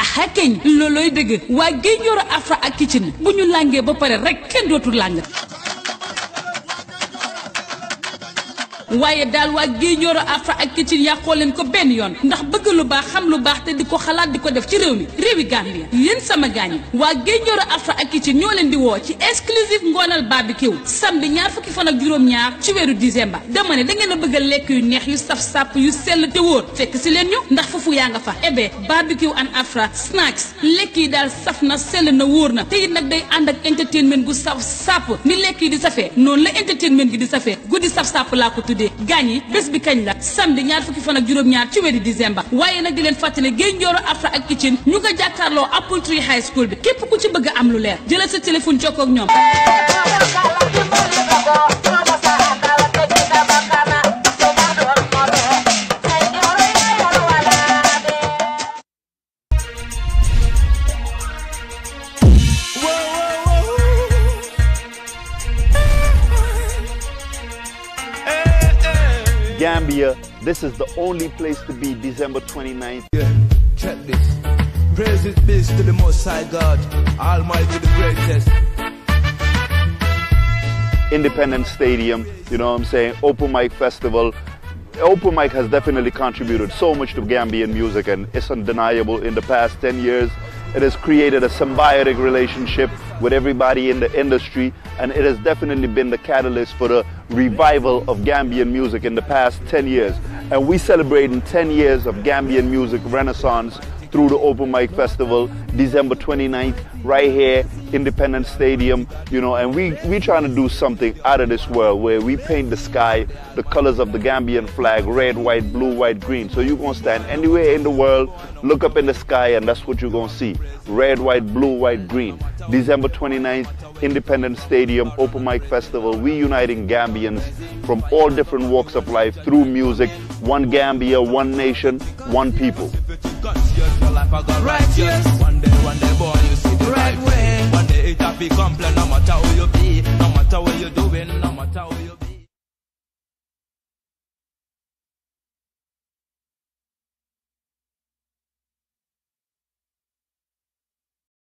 aha keñ loolooy dëgg waa géej Nioro Afra ak Kitchen bu ñu làngee ba pare rek kenn dootul làng waaye daal waa Guédioro Afra ak Kitchen yàqoo leen ko benn yoon ndax bëgg lu baax xam lu baax te di ko xalaat di ko def ci réew mi réewi Gambia yéen sama gaañi waa Guédioro Afra ak Kitchen ñoo leen di woo ci exclusive ngoonal barbecue samedi 22 ci weeru décembre dama ne da ngeen a bëgg a lekk yu neex yu saf sàpp yu sell te wóor fekk si leen ñu ndax foofu yaa nga fa barbecue and Afra snacks lekk yi daal saf na sell na wóor na te it nag day ànd ak entertainment gu saf sàpp ni lekk yi di safee noonu la entertainment gi di safee guddi saf sàpp laa ko tuddee gaañ yi bés bi kañ la samedi 22 ci weeru décembre waaye nag di leen fàttale Guédioro Afra ak Kitchen ñu nga jàkkaarloo Apple Tree High School bi képp ku ci bëgg a am lu leer jëlal sa téléphone jokkoo ak ñoom. Gambia, this is the only place to be December 29th. Yeah, check this. Praises be to the Most High God, Almighty the greatest. Independence Stadium, you know what I'm saying, open mic festival. Open mic has definitely contributed so much to Gambian music, and it's undeniable. In the past 10 years, it has created a symbiotic relationship with everybody in the industry, and it has definitely been the catalyst for the revival of Gambian music in the past 10 years. And we celebrating 10 years of Gambian music renaissance through the Open Mic Festival, December 29th, right here, Independence Stadium, you know, and we trying to do something out of this world where we paint the sky the colors of the Gambian flag, red, white, blue, white, green. So you're gonna stand anywhere in the world, look up in the sky, and that's what you're gonna see. Red, white, blue, white, green. December 29th, Independence Stadium, Open Mic Festival. We uniting Gambians from all different walks of life through music. One Gambia, one nation, one people. Righteous. One day, boy, you see